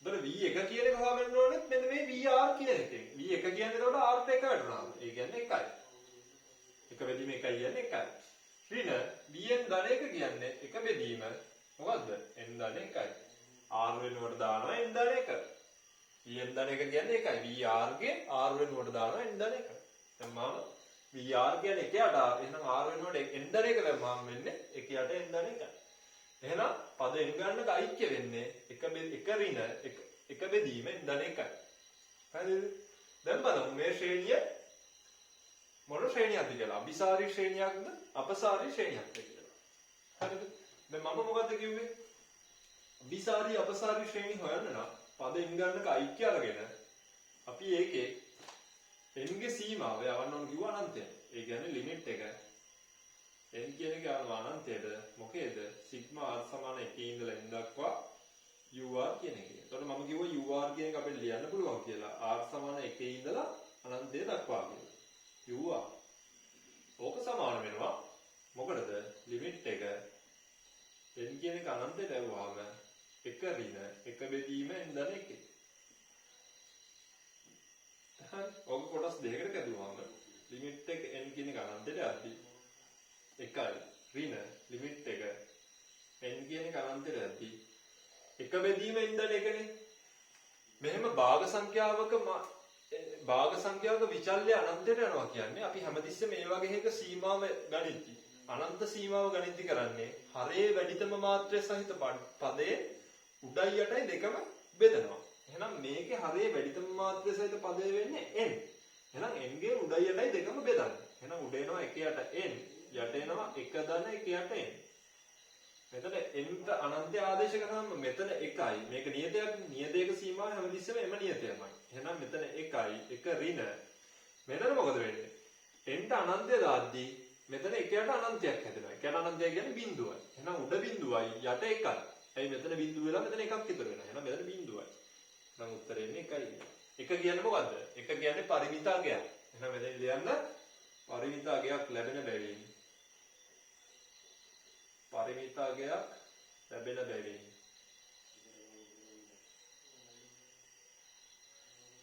එතකොට V1 කියන එක හොයාගන්න ඕනේ මෙන්න මේ VR කියන එකෙන්. V1 කියන්නේ එතකොට R ට එක වැටුණාම. ඒ කියන්නේ 1යි. එක බෙදීම 1යි කියන්නේ 1යි. ඍණ Vn ධන 1 කියන්නේ එක බෙදීම මොකද්ද? n ධන 1යි. R වෙනුවට දානවා n ධන 1. Vn ධන 1 කියන්නේ 1යි. VR ගේ R වෙනුවට දානවා n ධන 1. දැන් මම VR කියන්නේ 1 යට එහෙනම් R වෙනුවට n ධන 1 දැම්මම වෙන්නේ 1 යට n ධන 1යි. එහෙනම් පද n ගන්නක ඓක්‍ය වෙන්නේ එක ඍණ එක බෙදීම n ධන 1යි. හරිද? දැන් බලමු මේ ශ්‍රේණිය මොන ශ්‍රේණියක්ද කියලා. අபிසාරී ශ්‍රේණියක්ද අපසාරී ශ්‍රේණියක්ද කියලා. හරිද? දැන් මම මොකද්ද කිව්වේ? අபிසාරී අපසාරී ශ්‍රේණි හොයන්න නම් පද n ගන්නක ඓක්‍ය අරගෙන අපි ඒකේ n ගේ සීමාව යවන්න ඕන කිව්ව අනන්තය. ඒ කියන්නේ ලිමිට් එක n කියන එක යනවා අනන්තයට මොකේද? සිග්මා r සමාන 1 ඉඳලා n දක්වා ur කියන එක. එතකොට මම කිව්වා ur කියන එක අපිට ලියන්න පුළුවන් කියලා. r සමාන 1 ඉඳලා අනන්තය දක්වා කියලා. ur. ඕක සමාන වෙනවා මොකටද? ලිමිට් එක n කියන එක අනන්තයට යවුවාම එක ඍණ එක බෙදීම n ධන 1. හරි. ඕක කොටස් දෙකකට කැඩුවාම ලිමිට් එක n කියන එක අනන්තයට යද්දී එකයි ඍණ ලිමිට් එක n කියන එක අනන්තයට යද්දී එක බෙදීම n ධන 1නේ. මෙහෙම භාග සංඛ්‍යාවක විචල්‍ය අනන්තයට යනවා කියන්නේ අපි හැමතිස්සෙම මේ වගේ එකක සීමාව ගනිද්දි අනන්ත සීමාව ගනිද්දි කරන්නේ හරේ වැඩිතම මාත්‍රය සහිත පදයේ උඩයි යටයි දෙකම බෙදනවා. එහෙනම් මේකේ හරේ වැඩිතම මාත්‍රය සහිත පදය වෙන්නේ n. එහෙනම් n ගේ උඩයි යටයි දෙකම බෙදන්න. එහෙනම් උඩ එනවා 1 යට n යට එනවා 1 ධන 1 යට n. මෙතන n ට අනන්තය ආදේශ කරාම මෙතන 1යි. මේක නියතයක්. නියතයක සීමාව හැමතිස්සෙම එම නියතයමයි. එහෙනම් මෙතන 1යි. 1 ඍණ. මෙතන මොකද වෙන්නේ? n ට අනන්තය දාද්දී මෙතන 1 යට අනන්තයක් හැදෙනවා. 1 යට අනන්තය කියන්නේ බිඳුවයි. එහෙනම් උඩ බිඳුවයි යට 1යි. ඇයි මෙතන බිඳුව වෙලා මෙතන එකක් ඉතුරු වෙනවා. එහෙනම් මෙතන බිඳුවයි. එහෙනම් උත්තරේ එන්නේ 1යි. 1 කියන්නේ මොකද්ද? 1 කියන්නේ පරිමිත අගයක්. එහෙනම් මෙතන ලියන්න පරිමිත අගයක් ලැබෙන බැවින් පරිමිත අගයක් ලැබෙන බැවින්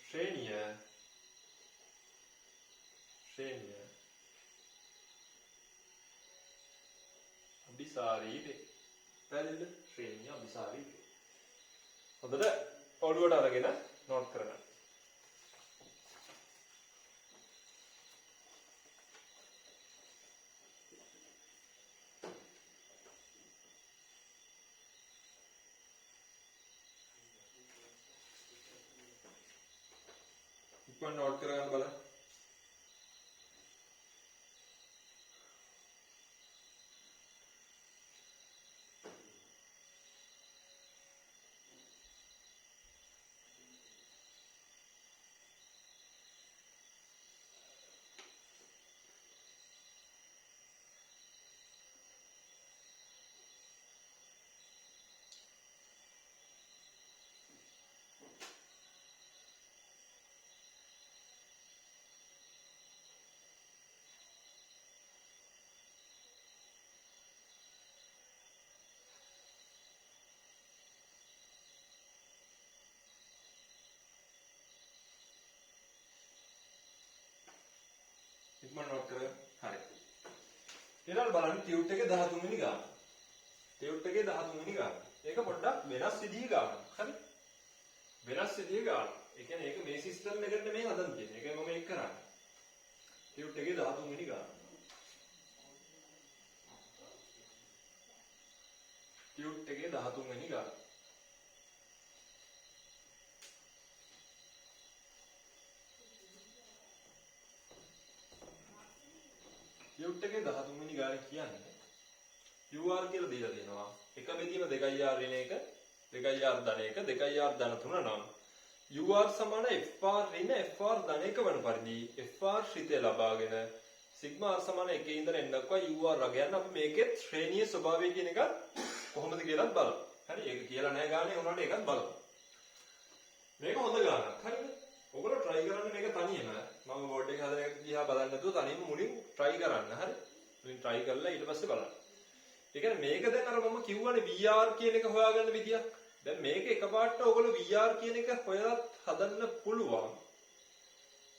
ශ්‍රේණිය අபிසාරී වේ. පැහැදිලිද? ශ්‍රේණිය අபிසාරී වේ. හොඳට ඔළුවට අරගෙන නෝට් කරගන්න. ඉක්මන් නෝට් කරගන්න බලන්න. ඉක්මන් නෝට් කරගන්න. හරි. ඊළඟ බලන්න ටියුට් එකේ 13 වෙනි ගාන. ටියුට් එකේ 13 වෙනි ගාන. ඒක පොඩ්ඩක් වෙනස් විදිහේ ගානක්. හරි. වෙනස් විදිහේ ගානක්. ඒ කියන්නේ ඒක මේ සිස්ටම් එකට මේ හදන් තියෙන්නේ. ඒකයි මම ඒක කරන්නේ. ටියුට් එකේ 13 වෙනි ගාන. ටියුට් එකේ 13 වෙනි ගාන. ටියුට් එකේ 13 වෙනි ගාන කියන්නේ ur කියලා දීලා තියෙනවා. එක බෙදීම 2r ඍණ 1 2r ධන 1 2r ධන 3 නම් ur සමාන fr ඍණ fr ධන 1 වන පරිදි fr ශ්‍රිතය ලබාගෙන සිග්මා r සමාන 1 ඉඳලා n දක්වා ur රගයන් අපි මේකෙත් ශ්‍රේණීය ස්වභාවය කියන එක කොහොමද කියලාත් බලමු. හරි. ඒක කියලා නැහැ ගානේ උනාට ඒකත් බලමු. මේක හොඳ ගානක්. හරිද? ඔයගොල්ලෝ try කරන්න මේක තනියම. මම බෝඩ් එක හදන එක දිහා බලන්න නැතුව තනියම මුලින් try කරන්න. හරි. මුලින් try කරලා ඊට පස්සේ බලන්න. ඒ කියන්නේ මේක දැන් අර මම කිව්වනේ VR කියන එක හොයාගන්න විදියක්. දැන් මේක එකපාරට ඔයගොල්ලෝ VR කියන එක හොයලා හදන්න පුළුවන්.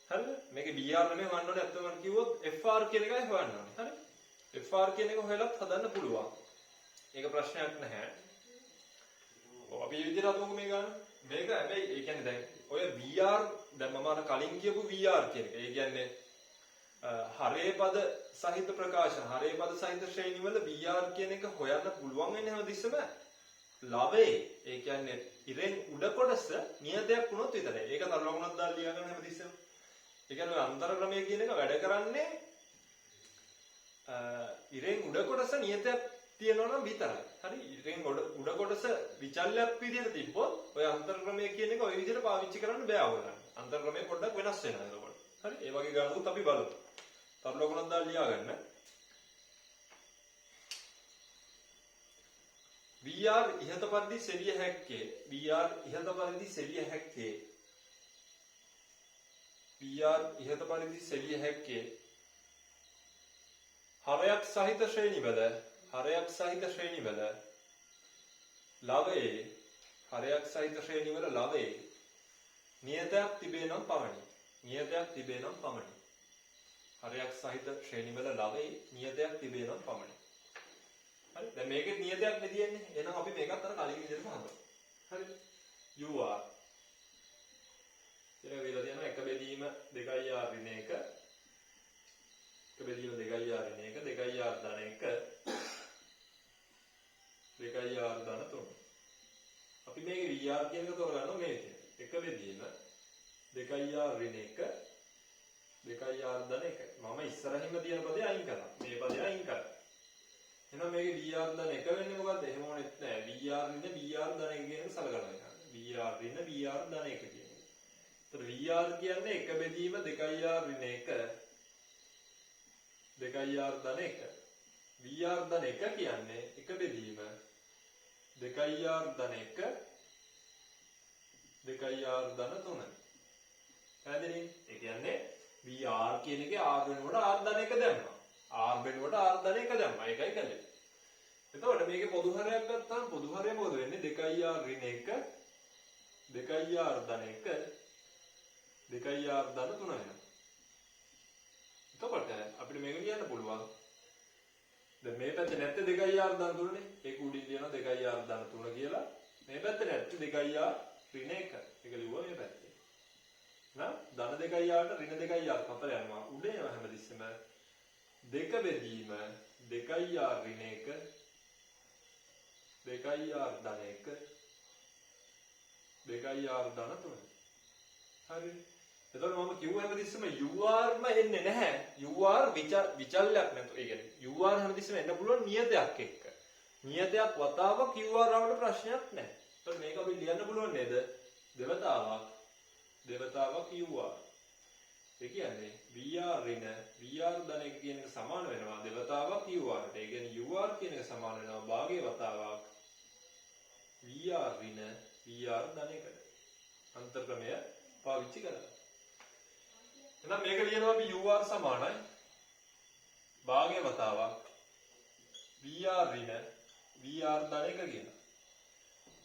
හරිද? මේක VR නෙමෙයි වන්න ඕනේ අත්තම කිව්වොත් FR කියන එකයි හොයන්න ඕනේ. හරි? FR කියන එක හොයලත් හදන්න පුළුවන්. ඒක ප්‍රශ්නයක් නැහැ. ඔව් අපි මේ විදිහට හදමුකෝ මේ ගන්න. මේක හැබැයි ඒ කියන්නේ දැන් ඔය VR දැන් මම අර කලින් කියපු VR කියන එක. ඒ කියන්නේ හරේ පද සහිත ප්‍රකාශන හරේ පද සහිත ශ්‍රේණි වල VR කියන එක හොයන්න පුළුවන් වෙන්නේ හැමතිස්සෙම ලවේ. ඒ කියන්නේ ඉරෙන් උඩ කොටස නියතයක් වුණොත් විතරයි. ඒක තරලකුණක් දාලා ලියා ගන්න හැමතිස්සෙම. ඒ කියන්නේ අන්තර ක්‍රමය කියන එක වැඩ කරන්නේ ඉරෙන් උඩ කොටස නියතයක් තියෙනවා නම් විතරයි. හරි? ඉරෙන් උඩ කොටස විචල්යක් විදිහට තිබ්බොත් ඔය අන්තර ක්‍රමය කියන එක ඔය විදිහට පාවිච්චි කරන්න බෑ ඕගොල්ලන්ට. අන්තර ක්‍රමය පොඩ්ඩක් වෙනස් වෙනවා එතකොට. හරි? ඒ වගේ ගණනුත් අපි බලමු. තරලකුණක් දාලා ලියා ගන්න. VR ඉහත පරිදි සෙවිය හැක්කේ VR ඉහත පරිදි සෙවිය හැක්කේ VR ඉහත පරිදි සෙවිය හැක්කේ හරයක් සහිත ශ්‍රේණිවල ලවයේ හරයක් සහිත ශ්‍රේණිවල ලවයේ නියතයක් තිබේ නම් පමණි. හරයක් සහිත ශ්‍රේණිවල ලවයේ නියතයක් තිබේ නම් පමණි. හරි? දැන් මේකේ නියතයක් නෙදියන්නේ. එහෙනම් අපි මේකත් අර කලින් විදිහටම හදමු. හරිද? UR කියලා විලා තියෙනවා එක බෙදීම 2R ඍණ 1 එක බෙදීම 2R ඍණ 1 2R ධන 1 2R ධන 3. අපි මේකේ VR කියන එක තෝරගන්නවා මේ විදිහට. එක බෙදීම 2R ඍණ 1 2R ධන 1. මම ඉස්සරහින්ම තියෙන පදේ අයින් කරනවා. මේ පදේ අයින් කරනවා. එහෙනම් මේකේ VR ධන 1 වෙන්නේ මොකද්ද? එහෙම ඕනෙත් නෑ. VR ඍණ VR ධන 1 කියන එක සලකනවා. VR ඍණ VR ධන 1 කියන එක. ඒතර VR කියන්නේ එක බෙදීම 2R ඍණ 1 2R ධන 1. VR ධන 1 කියන්නේ එක බෙදීම 2R ධන 1 2R ධන 3. පැහැදිලිද? ඒ කියන්නේ VR කියන එකේ R වෙනකොට R ධන 1 දැම්මා. R වෙනකොට R ධන 1 දැම්මා. ඒකයි කළේ. එතකොට මේකේ පොදු හරයක් ගත්තාම පොදු හරය මොකද වෙන්නේ? 2R ඍණ 1 2R ධන 1 2R ධන 3 වෙනවා. එතකොට අපිට මේක ලියන්න පුළුවන්. දැන් මේ පැත්තේ නැත්තේ 2R ධන 3නේ. ඒක උඩින් ලියනවා 2R ධන 3 කියලා. මේ පැත්තේ නැත්තේ 2R ඍණ 1. ඒක ලියුවා මේ පැත්තේ. නේද? ධන 2Rට ඍණ 2R කපලා යනවා. උඩ යනවා හැමතිස්සෙම. දෙක බෙදීම 2R ඍණ 1 2R ධන 1 2R ධන 3. හරි. එතකොට මම කිව්ව හැමතිස්සෙම URම එන්නේ නැහැ. UR විචල්යක් නැතු. ඒ කියන්නේ UR හැමතිස්සෙම එන්න පුළුවන් නියතයක් එක්ක. නියතයක් වතාවක් UR ආවට ප්‍රශ්නයක් නැහැ. එතකොට මේක අපි ලියන්න පුළුවන් නේද? දෙවතාවක් UR. ඒ කියන්නේ VR ඍණ VR ධන 1 කියන එක සමාන වෙනවා දෙවතාවක් UR ට. ඒ කියන්නේ UR කියන එක සමාන වෙනවා භාගයේ වතාවක් VR ඍණ VR ධන 1ට. අන්තර් ක්‍රමය පාවිච්චි කරලා. එහෙනම් මේක ලියනවා අපි UR සමානයි භාගයේ වතාවක් VR ඍණ VR ධන 1 කියලා.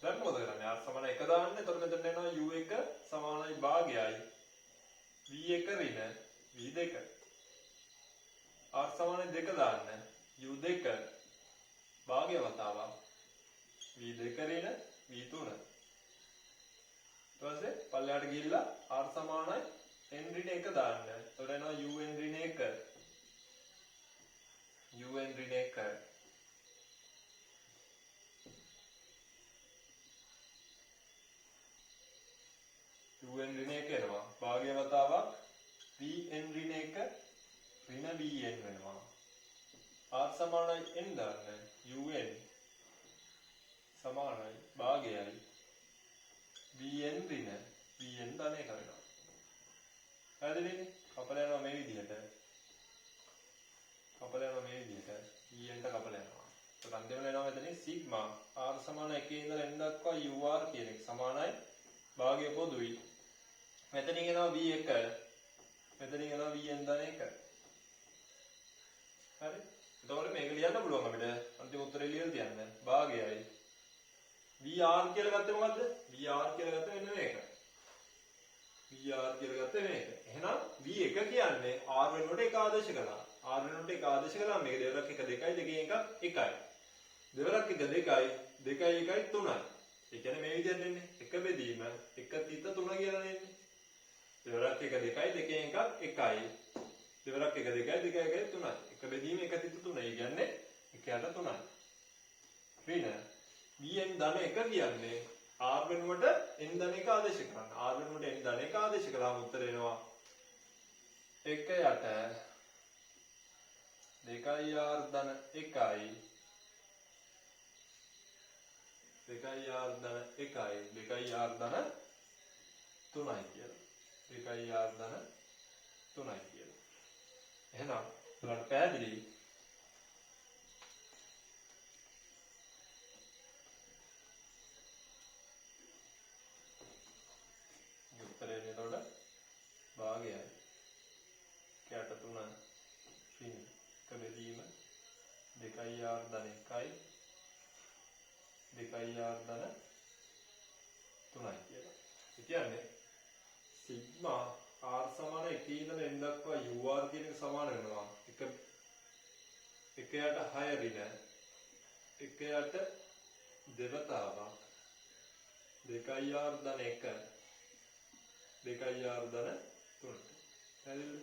දැන් මොකද කරන්නේ? R සමාන 1 දාන්න. එතකොට මෙතන එනවා U1 සමානයි භාගයයි V1 ඍණ V2. R සමානයි 2 දාන්න. U2 භාගය වතාවක් V2 ඍණ V3. ඊට පස්සේ පල්ලයට ගිහිල්ලා R සමානයි n ඍණ 1 දාන්න. එතකොට එනවා un ඍණ 1 un ඍණ 1 un ඍණ 1 එනවා. භාගය වතාවක් vn ඍණ 1 ඍණ vn වෙනවා. R සමානයි n දාන්න. un සමානයි භාගයයි vn ඍණ vn ධන 1 වෙනවා. හරිද? කපලා යනවා මේ විදිහට. vn ට කපලා යනවා. ඒත් අන්තිමට එනවා මෙතන සිග්මා r සමාන 1 ඉඳලා n දක්වා ur කියන එක සමානයි භාගය පොදුයි. මෙතනින් එනවා v1 මෙතනින් එනවා vn ධන 1. හරි? එතකොට මේක ලියන්න පුළුවන් අපිට. අන්තිම උත්තරේ ලියලා තියන්න. භාගයයි. VR කියලා ගත්තේ මොකද්ද? VR කියලා ගත්තේ මෙන්න මේක. VR කියලා ගත්තේ මේක. එහෙනම් V1 කියන්නේ R වෙනුවට එක ආදේශ කළා. R වෙනුවට එක ආදේශ කළා මේක දෙවරක් 1 2යි දෙකෙන් එකක් 1යි. දෙවරක් 1 2යි 2යි 1යි 3යි. ඒ කියන්නේ මේ විදිහට එන්නේ. එක බෙදීම 1 තිත 3 කියලා නෙන්නේ. දෙවරක් 1 2යි දෙකෙන් එකක් 1යි. දෙවරක් 1 2යි 2යි 1යි 3යි. එක බෙදීම 1 තිත 3යි. ඒ කියන්නේ 1ට 3යි. ඊළඟ vn ධන 1 කියන්නේ r වෙනුවට n ධන 1 ආදේශ කරන්න. r වෙනුවට n ධන 1 ආදේශ කළාම උත්තර එනවා 1 යට 2r ධන 1යි 2r ධන 1යි 2r ධන 3යි කියලා. 2r ධන 3යි කියලා. එහෙනම් ඔයාලට පැහැදිලි උත්තරේ නේද? භාගයයි. කැට 3 ශ්‍රී එක බෙදීම 2r ධන 1යි 2r ධන 3යි කියලා. ඒ කියන්නේ සිග්මා r සමාන 1 ඉඳලා n දක්වා ur කියන එක සමාන වෙනවා. 1 යට 6 ඍණ 1 යට දෙවතාවක් 2r ධන 1 2r ධන 3ට. හරිද?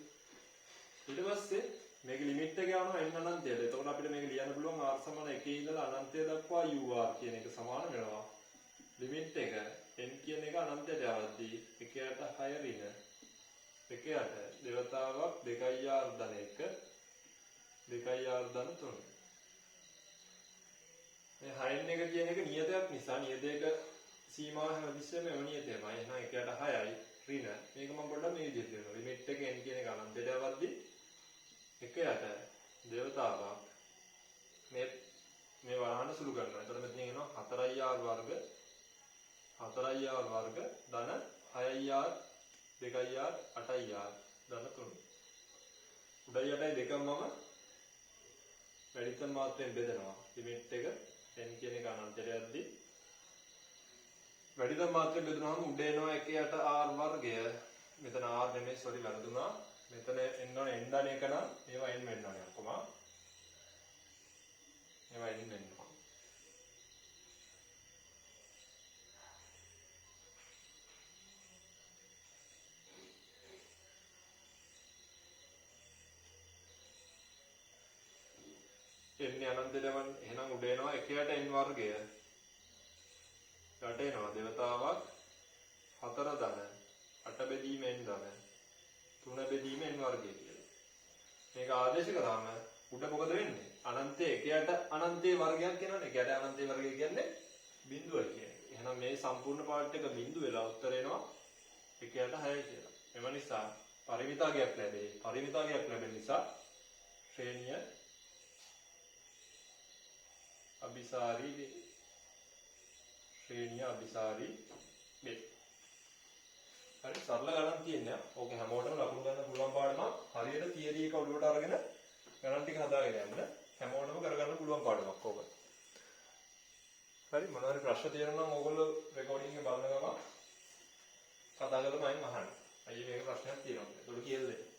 ඊට පස්සේ මේක ලිමිට් එක යනවා n අනන්තයට. එතකොට අපිට මේක ලියන්න පුළුවන් r සමාන 1 ඉඳලා අනන්තය දක්වා ur කියන එක සමාන වෙනවා. ලිමිට් එක n කියන එක අනන්තයට යවද්දී 1 යට 6 ඍණ 1 යට දෙවතාවක් 2r ධන 1 2r ධන 3. මේ 6 එක කියන එක නියතයක් නිසා නියතයක සීමාව හැමතිස්සෙම එම නියතයමයි. එහෙනම් 1 යට 6යි ඍණ. මේක මම පොඩ්ඩක් මේ විදිහට ලියනවා. ලිමිට් එක n කියන එක අනන්තයට යවද්දී 1 යට දෙවතාවක් මේ වරහන් සුළු කරනවා. එතකොට මෙතන එනවා 4r වර්ග 4r වර්ග ධන 6r 2r 8r ධන 3. උඩයි යටයි දෙකම මම වැඩිතම මාත්‍රයෙන් බෙදනවා. ලිමිට් එක n කියන එක අනන්තයට යද්දී වැඩිතම මාත්‍රයෙන් බෙදුනහම උඩ එනවා 1 යට r වර්ගය. මෙතන r නෙමෙයි සෝරි වැරදුනා. මෙතන n ඕනේ n ධන 1 නම් මේවා n වෙන්න ඕනේ ඔක්කොම. මේවා n වෙන්න ඕනේ. n අනන්තයටම එහෙනම් උඩ එනවා 1 යට n වර්ගය. යට එනවා දෙවතාවක් 4 ධන 8 බෙදීම n ධන 3 බෙදීම n වර්ගය කියලා. මේක ආදේශ කළාම උඩ මොකද වෙන්නේ? අනන්තයේ 1 යට අනන්තයේ වර්ගයක් කියනවනේ. 1 යට අනන්තයේ වර්ගය කියන්නේ බිඳුවයි කියන්නේ. එහෙනම් මේ සම්පූර්ණ පාර්ට් එක බිඳු වෙලා උත්තර එනවා 1 යට 6යි කියලා. එම නිසා පරිමිතාවයක් ලැබේ. පරිමිතාවයක් ලැබෙන නිසා ශ්‍රේණිය අபிසාරී වේ. ශ්‍රේණිය අபிසාරී වේ. හරි සරල ගණන් කියන්නේ. ඕක හැමෝටම ලකුණු ගන්න පුළුවන් පාඩමක්. හරියට තියරි එක ඔළුවට අරගෙන ගණන් ටික හදාගෙන යන්න හැමෝටම කරගන්න පුළුවන් පාඩමක් ඕක. හරි මොනවාරි ප්‍රශ්න තියෙනවා නම් ඕගොල්ලෝ රෙකෝඩින් එක බලන ගමන් කතා කරලා මයින් අහන්න. අයියේ මේක ප්‍රශ්නයක් තියෙනවා. ඒක කියලා දෙන්න.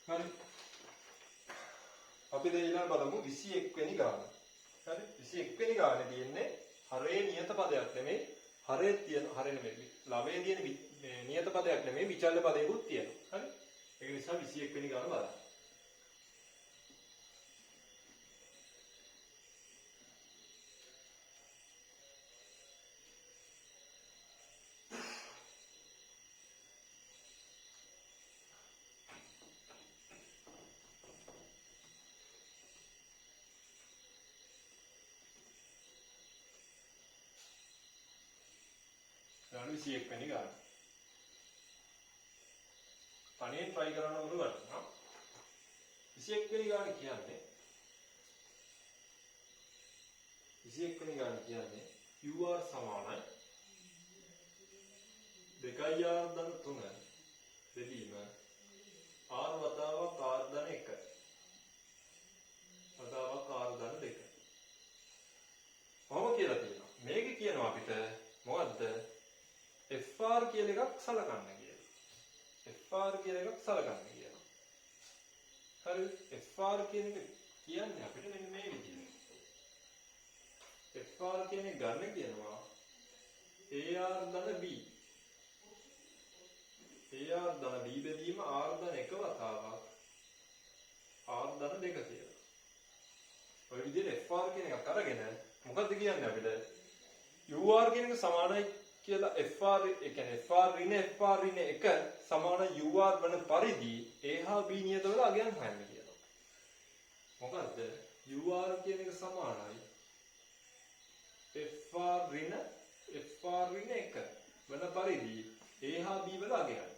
හරි අපි දැන් ඊළඟ බලමු 21 වෙනි ගාන. හරි 21 වෙනි ගානේ තියෙන්නේ හරේ නියත පදයක් නෙමෙයි. හරේ තියෙන හරේ නෙමෙයි. ළමයේ තියෙන නියත පදයක් නෙමෙයි විචල්්‍ය පදයකුත් තියෙනවා. හරි? ඒක නිසා 21 වෙනි ගාන බලන්න. ගාන 21 වෙනි ගාන. තනියෙන් try කරන්න උරු ගන්නවා. 21 වෙනි ගාන කියන්නේ 21 වෙනි ගාන කියන්නේ QR සමානයි 2r ධන 3 බෙදීම r වතාවක් r ධන 1 වතාවක් r ධන 2. කොහොම කියලා තියෙනවා. මේක කියනවා අපිට මොකද්ද? FR කියලා එකක් සලකන්න කියලා. FR කියලා එකක් සලකන්න කියලා. හරිද? FR කියන එක කියන්නේ අපිට මෙන්න මේ විදිහට. FR කියන එක ගන්න කියනවා AR ධන B. AR ධන B බෙදීම R ධන 1 වතාවක් R ධන 2 කියලා. ඔය විදිහට FR කියන එකක් අරගෙන මොකද්ද කියන්නේ අපිට? UR කියන එක සමානයි කියලා FR ඒ කියන්නේ FR ඍණ FR ඍණ 1 සමාන UR වන පරිදි A හා B නියතවල අගයන් හොයන්න කියනවා. මොකද්ද? UR කියන එක සමානයි FR ඍණ 1 වන පරිදි A හා B වල අගයන්.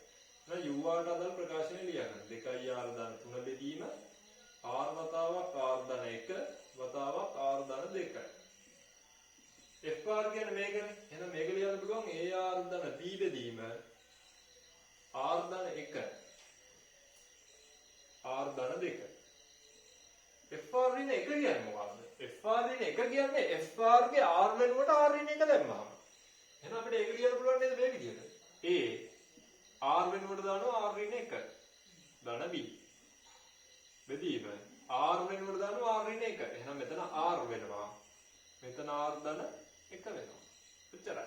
එහෙනම් UR ට අදාළ ප්‍රකාශනය ලියගන්න. 2r ධන 3 බෙදීම r වතාවක් r ධන 1 වතාවක් r ධන 2. FR කියන්නේ මේකනේ. එහෙනම් මේක ලියන්න පුළුවන් AR ධන B බෙදීම R ධන 1 R ධන 2. FR ඍණ 1 කියන්නේ මොකක්ද? FR ඍණ 1 කියන්නේ FR ගේ R වෙනුවට R ඍණ 1 දැම්මම. එහෙනම් අපිට ඒක ලියන්න පුළුවන් නේද මේ විදිහට? A R වෙනුවට දානවා R ඍණ 1 ධන B බෙදීම R වෙනුවට දානවා R ඍණ 1. එහෙනම් මෙතන R වෙනවා. මෙතන R ධන 1 වෙනවා. එච්චරයි.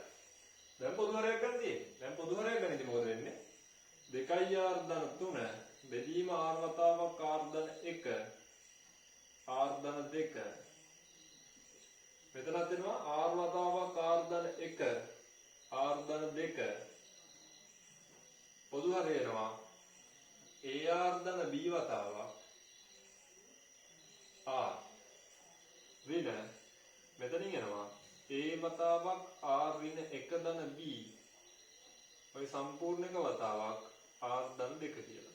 දැන් පොදු හරයක් ගන්න තියෙන්නේ. දැන් පොදු හරයක් ගන්නදී මොකද වෙන්නේ? 2r ධන 3 බෙදීම r වතාවක් r ධන 1 r ධන 2. මෙතනත් වෙනවා r වතාවක් r ධන 1 r ධන 2. පොදු හරය වෙනවා ar ධන b වතාවක් r ඍණ මෙතනින් එනවා A වතාවක් R ඍණ 1 ධන B ඔය සම්පූර්ණ එක වතාවක් R ධන 2 කියලා.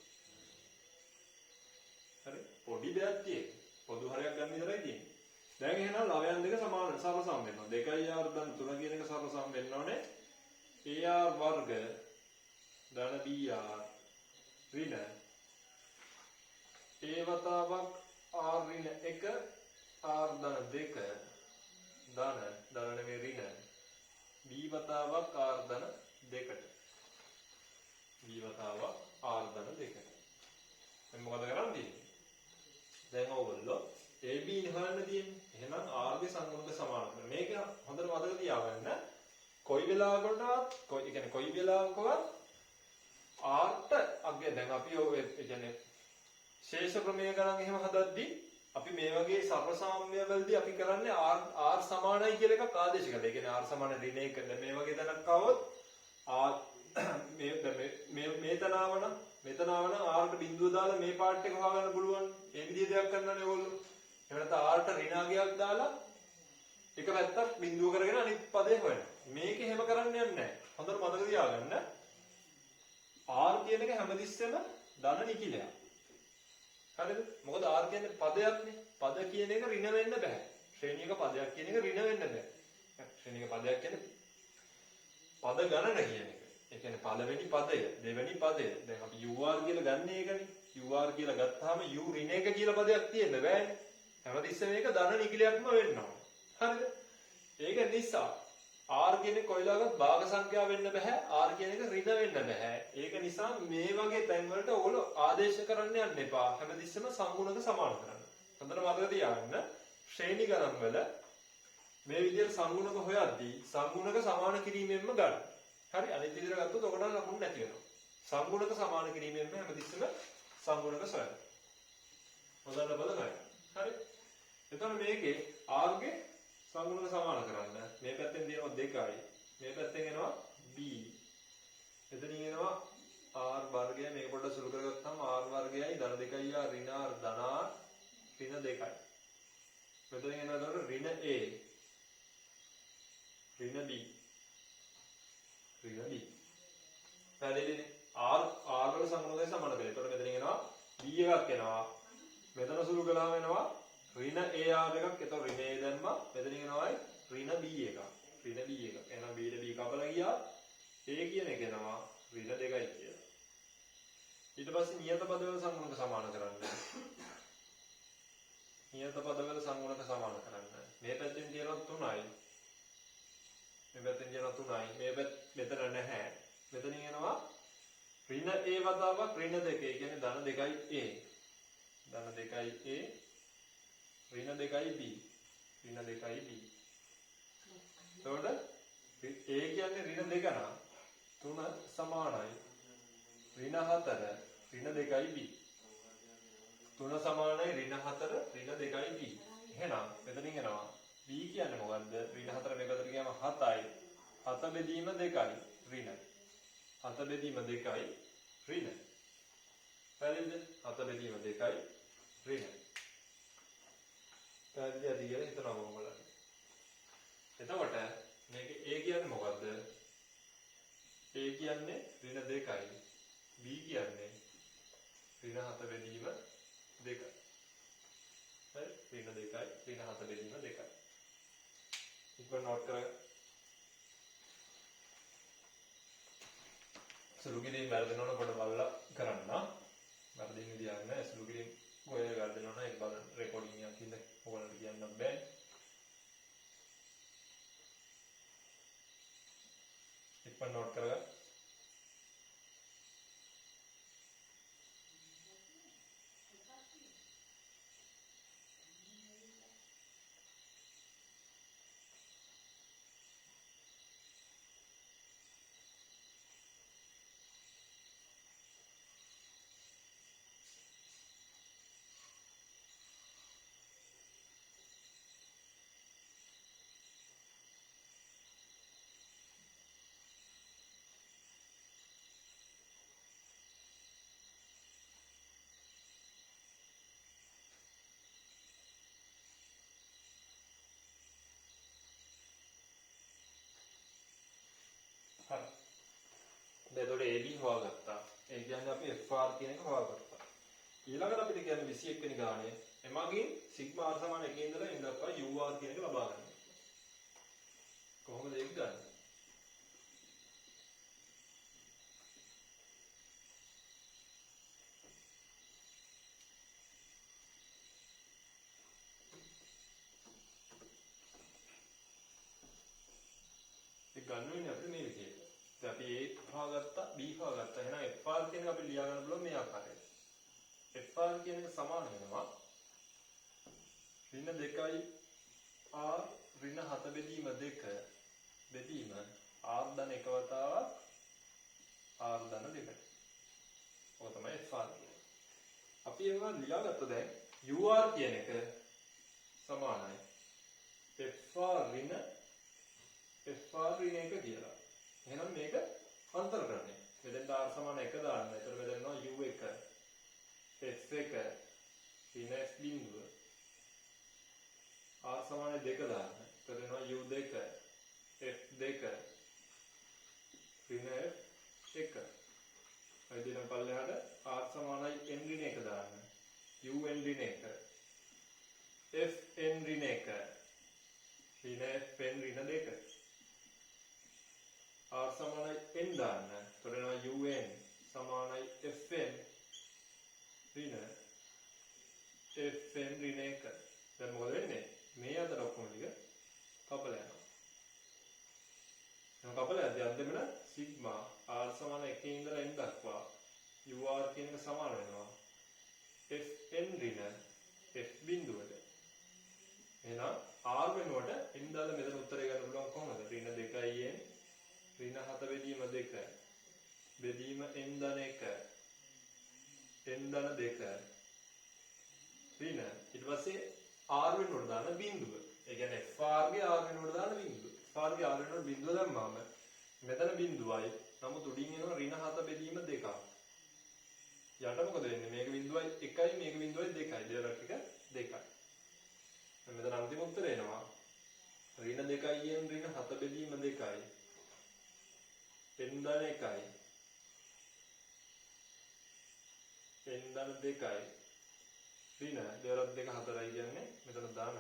හරි පොඩි දෙයක් තියෙන්නේ. පොදු හරයක් ගන්න විතරයි තියෙන්නේ. දැන් එහෙනම් ලවයන් දෙක සමාන සම සම වෙනවා. 2r ධන 3 කියන එක සම සම වෙන්න ඕනේ. AR වර්ග ධන BR ඍණ A වතාවක් R ඍණ 1 R ධන 2 ධන නෙමෙයි ඍණ B වතාවක් R ධන 2ට B වතාවක් R ධන 2ට. දැන් මොකද කරන්නේ? දැන් ඕගොල්ලෝ AB හොයන්න තියෙන්නේ. එහෙනම් R ගේ සංගමක සමාන කරන. මේක හොඳට මතක තියාගන්න. කොයි වෙලාවකවත් R ට අගය දැන් අපි ඔය කියන්නේ ශේෂ ප්‍රමේය ගණන් එහෙම හදද්දී අපි මේ වගේ සර්වසාම්‍ය වලදී අපි කරන්නේ r සමානයි කියලා එකක් ආදේශ කරලා. ඒ කියන්නේ r සමාන ඍණ 1 දැන් මේ වගේ තැනක් આવොත් r මේ තනාවන මෙතනාවන r ට බිඳුව දාලා මේ පාර්ට් එක හොයාගන්න පුළුවන්. ඒ විදිහේ දෙයක් කරන්නනේ ඕගොල්ලෝ. එහෙම නැත්නම් r ට ඍණාගයක් දාලා එක පැත්තක් බිඳුව කරගෙන අනිත් පදේ හොයනවා. මේක එහෙම කරන්න යන්නේ නැහැ. හොඳට මතක තියාගන්න. r කියන එක හැමතිස්සෙම ධන නිකිලයක්. හරිද? මොකද r කියන්නේ පදයක්නේ. පද කියන එක ඍණ වෙන්න බෑ. ශ්‍රේණියක පදයක් කියන එක ඍණ වෙන්න බෑ. ශ්‍රේණියක පදයක් කියන්නේ පද ගණන කියන එක. ඒ කියන්නේ පළවෙනි පදය, දෙවෙනි පදය. දැන් අපි UR කියලා ගන්න එකනේ. UR කියලා ගත්තාම U ඍණ 1 කියලා පදයක් තියෙන්න බෑනේ. හැමතිස්සෙම මේක ධන නිකිලයක්ම වෙන්න ඕන. හරිද? ඒක නිසා R කියන කොයිලාවත් භාග සංඛ්‍යාව වෙන්න බෑ. R කියන එක ඍණ වෙන්න බෑ. ඒක නිසා මේ වගේ තැන් වලට ඔයගොල්ලෝ ආදේශ කරන්න යන්න එපා. හැමතිස්සෙම සංගුණක සමාන කරන්න. හොඳට මතක තියාගන්න. ශ්‍රේණි ගණන් වල මේ විදිහට සංගුණක හොයද්දී සංගුණක සමාන කිරීමෙන්ම ගන්න. හරි අනිත් විදිහට ගත්තොත් ඔකට ලකුණු නැති වෙනවා. සංගුණක සමාන කිරීමෙන්ම හැමතිස්සෙම සංගුණක සොයන්න. හොඳට බලන්න. හරි. එතකොට මේකේ r ගේ සංගුණක සමාන කරන්න. මේ පැත්තෙන් තියෙනවා 2යි. මේ පැත්තෙන් එනවා b. එතනින් එනවා r වර්ගය මේක පොඩ්ඩක් සුළු කරගත්තාම r වර්ගයයි ධන 2යි ඍණ r ධන r ඍණ 2යි. මෙතනින් එනවා ඍණ a ඍණ b ඍණ b. පැහැදිලිනේ? r වල සංගුණකය සමාන වෙලා. එතකොට මෙතනින් එනවා b එකක් එනවා. මෙතන සුළු කළාම එනවා ඍණ ar එකක්. එතකොට ඍණ a දැම්මා. මෙතනින් එනවායි ඍණ b එකක්. ඍණ b එකක්. එහෙනම් b ට b කපලා ගියා. a කියන එක එනවා ඍණ 2යි කියලා. ඊට පස්සේ නියත පදවල සංගුණක සමාන කරන්න. නියත පදවල සංගුණක සමාන කරන්න. මේ පැත්තෙන් තියෙනවා 3යි. මේ පැත්තෙන් තියෙනවා 3යි. මේ මෙතන නැහැ. මෙතනින් එනවා ඍණ a වතාවක් ඍණ 2. ඒ කියන්නේ ධන 2යි a. ධන 2යි a ඍණ 2යි b. ඍණ 2යි b. එතකොට a කියන්නේ ඍණ 2 නම් 3 සමානයි ඍණ 4 ඍණ 2යි b. 3 සමානයි ඍණ 4 ඍණ 2යි b. එහෙනම් මෙතනින් එනවා b කියන්නේ මොකද්ද? ඍණ 4 මේ පැත්තට ගියාම 7යි. 7 බෙදීම 2යි ඍණ. 7 බෙදීම 2යි ඍණ. පැහැදිලිද? 7 බෙදීම 2යි ඍණ. පැහැදිලිද කියලා හිතනවා ඔයගොල්ලෝ. එතකොට මේක a කියන්නේ මොකද්ද? a කියන්නේ ඍණ 2යි. b කියන්නේ ඍණ 7 බෙදීම 2යි. හරි? ඍණ 2යි ඍණ 7 බෙදීම 2යි. ඉක්මන නෝට් කරගන්න. සුළු කිරීම වර්ධනවන කොට බලලා කරන්න. වර්ධින් විදියක් නැහැ. සුළු කිරීම ගොයේ වර්ධනවන එක බලන්න රෙකෝඩින් එකක් ඉන්න ඕගොල්ලන්ට කියන්න බෑ. ඉක්මන නෝට් කරගන්න. හරි. එතකොට AB හොයාගත්තා. ඒ කියන්නේ අපි FR කියන එක හොයාගත්තා. ඊළඟට අපිට කියන්නේ 21 වෙනි ගානේ එමගින් සිග්මා R සමාන 1 ඉඳලා n දක්වා UR කියන එක ලබා ගන්න. කොහොමද ඒක ගන්නේ? ගන්න වෙන්නේ අපිට මේ විදිහට. දැන් අපි A හොයාගත්තා B හොයාගත්තා. එහෙනම් FR කියන එක අපි ලියා ගන්න පුළුවන් මේ ආකාරයට. FR කියන එක සමාන වෙනවා ඍණ 2යි R ඍණ 7 බෙදීම 2 බෙදීම R ධන 1 වතාවක් R ධන 2. ඔය තමයි FR කියන්නේ. අපි ඒවා ලියාගත්ත දැන් UR කියන එක සමානයි FR ඍණ ඍණ 1 කියලා. එහෙනම් මේක අන්තර්ගණනය. මෙතෙන් R සමාන 1 දාන්න. එතකොට මෙතන එනවා U1 F1 ඍණ F බිඳුව. R සමාන 2 දාන්න. එතකොට එනවා U2 F2 ඍණ F1. ඔය දෙන පල්ලෙහාට R සමානයි n ඍණ 1 දාන්න. UN ඍණ 1 Fn ඍණ 1 ඍණ Fn ඍණ 2. R සමානයි n දාන්න. එතකොට එනවා UN සමානයි Fn ඍණ Fn ඍණ 1. දැන් මොකද වෙන්නේ? මේ අතර ඔක්කොම ටික කපලා යනවා. දැන් කපලා යද්දී අන්තිමට සිග්මා R සමාන 1 ඉඳලා n දක්වා UR කියන එක සමාන වෙනවා Fn ඍණ F බිඳුවට. එහෙනම් R වෙනුවට n දාලා මෙතන උත්තරේ ගන්න පුළුවන් කොහොමද? ඍණ 2n ඍණ 7 බෙදීම 2 බෙදීම n ධන 1 n ධන 2 ඍණ ඊට පස්සේ r වෙනුවට දාන බිඳුව. ඒ කියන්නේ fr ගේ r වෙනුවට දාන බිඳුව. fr ගේ r වෙනුවට බිඳුව දැම්මම මෙතන බිඳුවයි. නමුත් උඩින් එනවා ඍණ 7 බෙදීම 2ක්. යට මොකද වෙන්නේ? මේක බිඳුවයි 1යි මේක බිඳුවයි 2යි. දෙවරක් එක 2යි. මෙතන අන්තිම උත්තරේ එනවා ඍණ 2යි n ඍණ 7 බෙදීම 2යි. n ධන 1යි. n ධන 2යි. ඍණ දෙවරක් 2 4යි කියන්නේ මෙතන දාන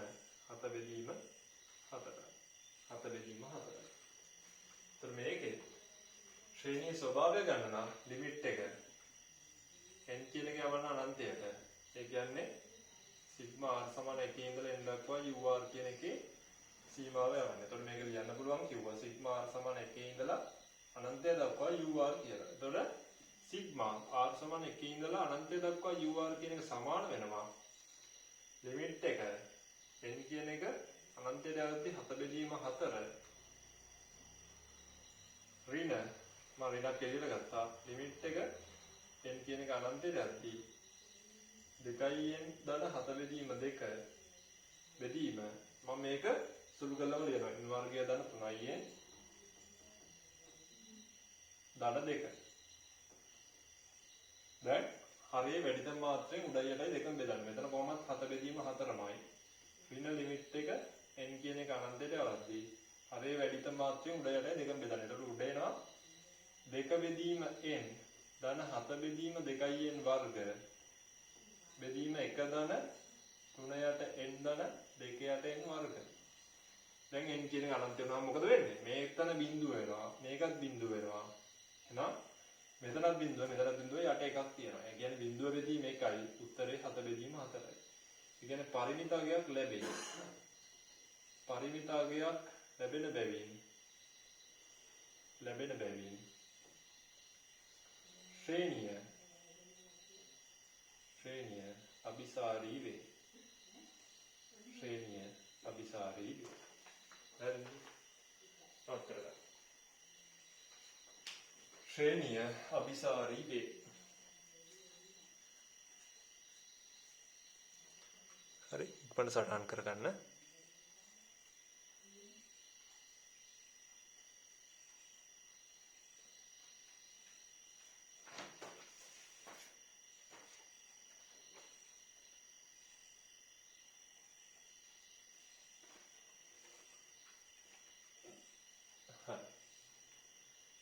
7 බෙදීම 4යි. 7 බෙදීම 4යි. එතකොට මේකේ ශ්‍රේණියේ ස්වභාවය ගන්න නම් ලිමිට් එක n කියන එක යවන අනන්තයට. ඒ කියන්නේ සිග්මා r සමාන 1 ඉඳලා n දක්වා ur කියන එකේ සීමාව යවන්නේ. එතකොට මේක ලියන්න පුළුවන් කිව්වා සිග්මා r සමාන 1 ඉඳලා අනන්තය දක්වා ur කියලා. එතකොට සිග්මා r සමාන 1 ඉඳලා අනන්තය දක්වා ur කියන එක සමාන වෙනවා ලිමිට් එක n කියන එක අනන්තයට යද්දී 7 බෙදීම 4 ඍණ මම ඍණක් එළියට ගත්තා ලිමිට් එක n කියන එක අනන්තයට යද්දී 2n ධන 7 බෙදීම 2 බෙදීම මම මේක සුළු කරලම ලියනවා n වර්ගය ධන 3n ධන 2 දැන් හරිය වැඩිතම මාත්‍රයෙන් උඩයි යටයි දෙකම බෙදන්න. මෙතන කොහොමද 7 බෙදීම 4මයි. ඍණ ලිමිට් එක n කියන එක අනන්තයට යවද්දී හරිය වැඩිතම මාත්‍රයෙන් උඩ යටයි දෙකම බෙදන්න. ඒකට උඩ එනවා 2 බෙදීම n ධන 7 බෙදීම 2n වර්ග බෙදීම 1 ධන 3 යට n ධන 2 යට n වර්ග. දැන් n කියන එක අනන්ත වෙනවා මොකද වෙන්නේ? මේකතන බිඳුව වෙනවා. මේකත් බිඳුව වෙනවා. එහෙනම් මෙතනත් බිඳුව මෙතනත් බිඳුව යට එකක් තියෙනවා. ඒ කියන්නේ බිඳුව බෙදීම 1යි උත්තරේ 7 බෙදීම 4යි. ඒ කියන්නේ පරිමිතාගයක් ලැබෙයි. පරිමිතාගයක් ලැබෙන බැවින් ශ්‍රේණිය අபிසාරී වේ. ශ්‍රේණිය අபிසාරී වේ. හරිද? නෝට් කරගන්න. ශ්‍රේණිය අபிසාරී වේ. හරි ඉක්මනට සටහන් කරගන්න.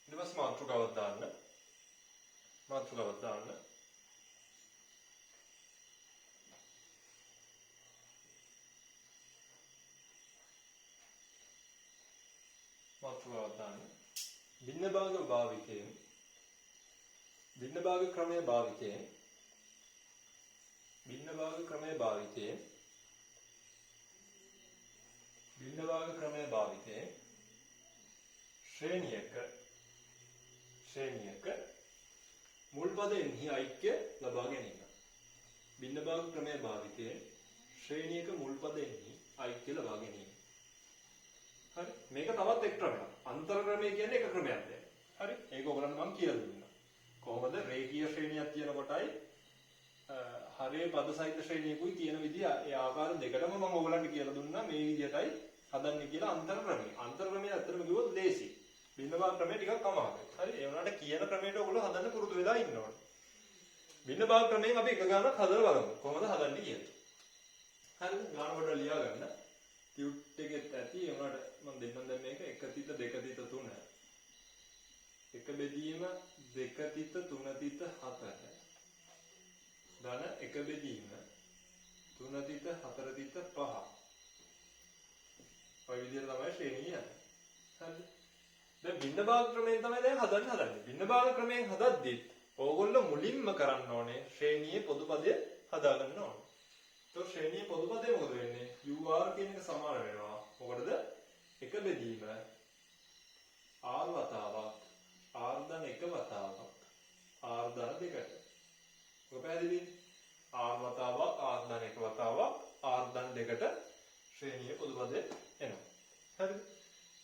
ඊට පස්සේ මාතෘකාවක් දාන්න. මාතෘකාවක් දාන්න. භින්න භාග භාවිතයෙන් භින්න භාග ක්‍රමයේ භාවිතයෙන් භින්න භාග ක්‍රමයේ භාවිතයෙන් භින්න භාග ක්‍රමයේ භාවිතයෙන් ශ්‍රේණියක මුල් පදයෙන්හි ඓක්‍ය ලබා ගැනීම. භින්න භාග ක්‍රමයේ භාවිතයෙන් ශ්‍රේණියක මුල් පදයෙන්හි ඓක්‍ය ලබා ගැනීම. හරි මේක තවත් එක් ක්‍රමයක්. අන්තර් ක්‍රමය කියන්නේ එක ක්‍රමයක් දැන්. හරි ඒක ඔයගලන්ට මම කියලා දුන්නා. කොහොමද රේඛීය ශ්‍රේණියක් තියෙන කොටයි හරිය පද සහිත ශ්‍රේණියකුයි තියෙන විදිහ ඒ ආකාර දෙකටම මම ඔයගලන්ට කියලා දුන්නා මේ විදිහටයි හදන්නේ කියලා අන්තර් ක්‍රමය. අන්තර් ක්‍රමය ඇත්තටම කිව්වොත් ලේසි. භින්න භාග ක්‍රමය ටිකක් අමාරුයි. හරි ඒ වුණාට කියන ක්‍රමයට ඔයගොල්ලෝ හදන්න පුරුදු වෙලා ඉන්න ඕනේ. භින්න භාග ක්‍රමයෙන් අපි එක ගානක් හදලා බලමු. කොහොමද හදන්නේ කියලා. හරිද? ගාන කොට ලියා ගන්න. ටියුට් එකෙත් ඇති ඒ වුණාට මම දෙන්නම් දැන් මේක 1 තිත 2 තිත 3 1 බෙදීම 2 තිත 3 තිත 4 ධන 1 බෙදීම 3 තිත 4 තිත 5 ඔය විදිහට තමයි ශ්‍රේණිය යන්නේ. හරිද? දැන් භින්න භාග ක්‍රමයෙන් තමයි දැන් හදන්නේ. භින්න භාග ක්‍රමයෙන් හදද්දී ඕගොල්ලෝ මුලින්ම කරන්න ඕනේ ශ්‍රේණියේ පොදුපදය හදා ගන්න ඕනේ. તો ශ්‍රේණියේ පොදුපදේ මොකද වෙන්නේ? ur කියන එක සමාන වෙනවා. මොකටද? 1 බෙදීම r වතාවක් r ධන 1 වතාවක් r ධන 2ට. ඔක පැහැදිලිද? r වතාවක් r ධන 1 වතාවක් r ධන 2ට ශ්‍රේණියේ පොදුපදේ එනවා. හරිද?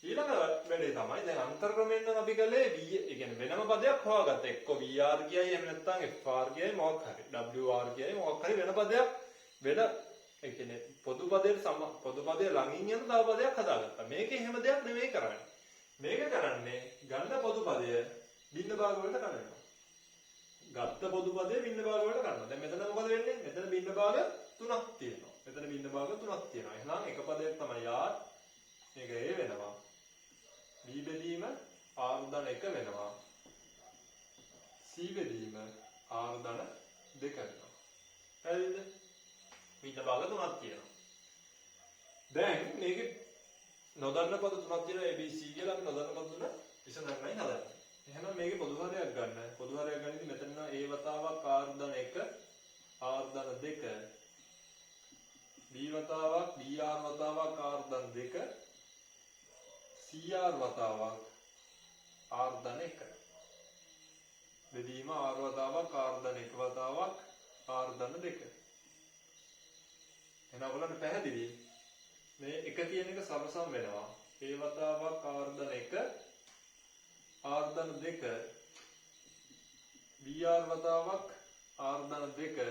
ඊළඟ වැඩේ තමයි දැන් අන්තර් ක්‍රමයෙන් නම් අපි කළේ V ඒ කියන්නේ වෙනම පදයක් හොයාගත්ත. එක්ක VR කියයි එහෙම නැත්නම් FR කියයි මොකක් හරි. WR කියයි මොකක් හරි වෙන පදයක් වෙන ඒ කියන්නේ පොදු පදයේ ළඟින් යන තව පදයක් හදාගත්තා. මේකේ එහෙම දෙයක් නෙමෙයි කරන්නේ. මේක කරන්නේ ගන්න පොදු පදය බින්න භාග වලට කඩනවා. ගත්ත පොදු පදය බින්න භාග වලට කඩනවා. දැන් මෙතන මොකද වෙන්නේ? මෙතන බින්න භාග 3ක් තියෙනවා. මෙතන බින්න භාග 3ක් තියෙනවා. එහෙනම් එක පදයක් තමයි R. මේක A වෙනවා. B බෙදීම R ධන 1 වෙනවා. C බෙදීම R ධන 2 වෙනවා. හරිද? බින්න භාග 3ක් තියෙනවා. දැන් මේකේ නොදන්න පද 3ක් තියෙනවා A B C කියලා අපි නොදන්න පද 3 විසඳන්නයි හදන්නේ. එහෙනම් මේකේ පොදු හරයක් ගන්න. පොදු හරයක් ගන්නදී මෙතන A වතාවක් R ධන 1 R ධන 2 B වතාවක් BR වතාවක් R ධන 2 CR වතාවක් R ධන 1 බෙදීම R වතාවක් R ධන 1 වතාවක් R ධන 2 එහෙනම් ඔයගොල්ලන්ට පැහැදිලි මේ එක කියන එක සමසම වෙනවා A වතාවක් R ධන 1 R ධන 2 BR වතාවක් R ධන 2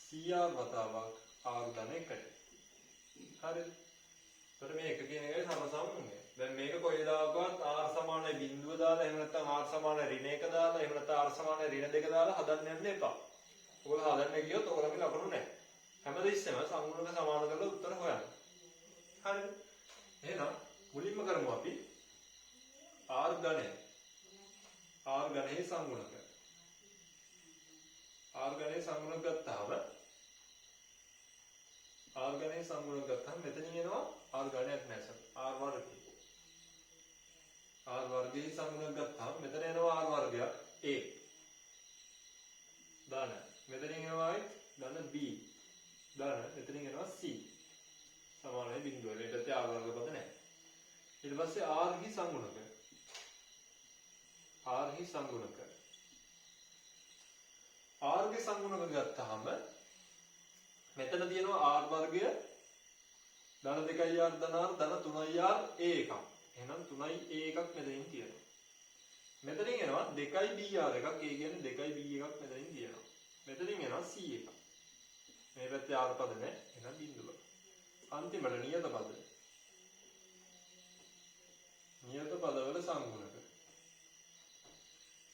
CR වතාවක් R ධන 1 හරිද? එතකොට මේ එක කියන එකයි සමසම වෙන්නේ. දැන් මේක කොහෙදාකවත් R සමානයි බිඳුව දාලා එහෙම නැත්නම් R සමානයි ඍණ 1 දාලා එහෙම නැත්නම් R සමානයි ඍණ 2 දාලා හදන්න යන්න එපා. ඔයගොල්ලෝ හදන්න ගියොත් ඔයගොල්ලන්ගේ ලකුණු නැහැ. හැමදෙස්සෙම සංගුණක සමාන කරලා උත්තර හොයන්න. හරිද? එහෙනම් මුලින්ම කරමු අපි R ඝනය. R ඝනයේ සංගුණක. R ඝනයේ සංගුණක ගත්තාම R ඝනයේ සංගුණක ගත්තාම මෙතනින් එනවා R ඝනයක් නැසෙ. R වර්ගය. R වර්ගයේ සංගුණක ගත්තාම මෙතන එනවා R වර්ගයක් A. දාන. මෙතනින් එනවා ධන B. දාන. මෙතනින් එනවා C. සමානයි බිඳුව. මේ පැත්තේ R වර්ග පද නැහැ. ඊට පස්සේ R හි සංගුණක. R හි සංගුණක. R ගේ සංගුණක ගත්තාම මෙතන තියෙනවා R වර්ගය ධන 2R ධන R ධන 3R A එකක්. එහෙනම් 3A එකක් මෙතනින් තියෙනවා. මෙතනින් එනවා 2BR එකක්. ඒ කියන්නේ 2B එකක් මෙතනින් තියෙනවා. මෙතනින් එනවා C එකක්. මේ පැත්තේ R පද නැහැ. එහෙනම් බිඳුව. අන්තිමට නියත පද. නියත පදවල සංගුණක.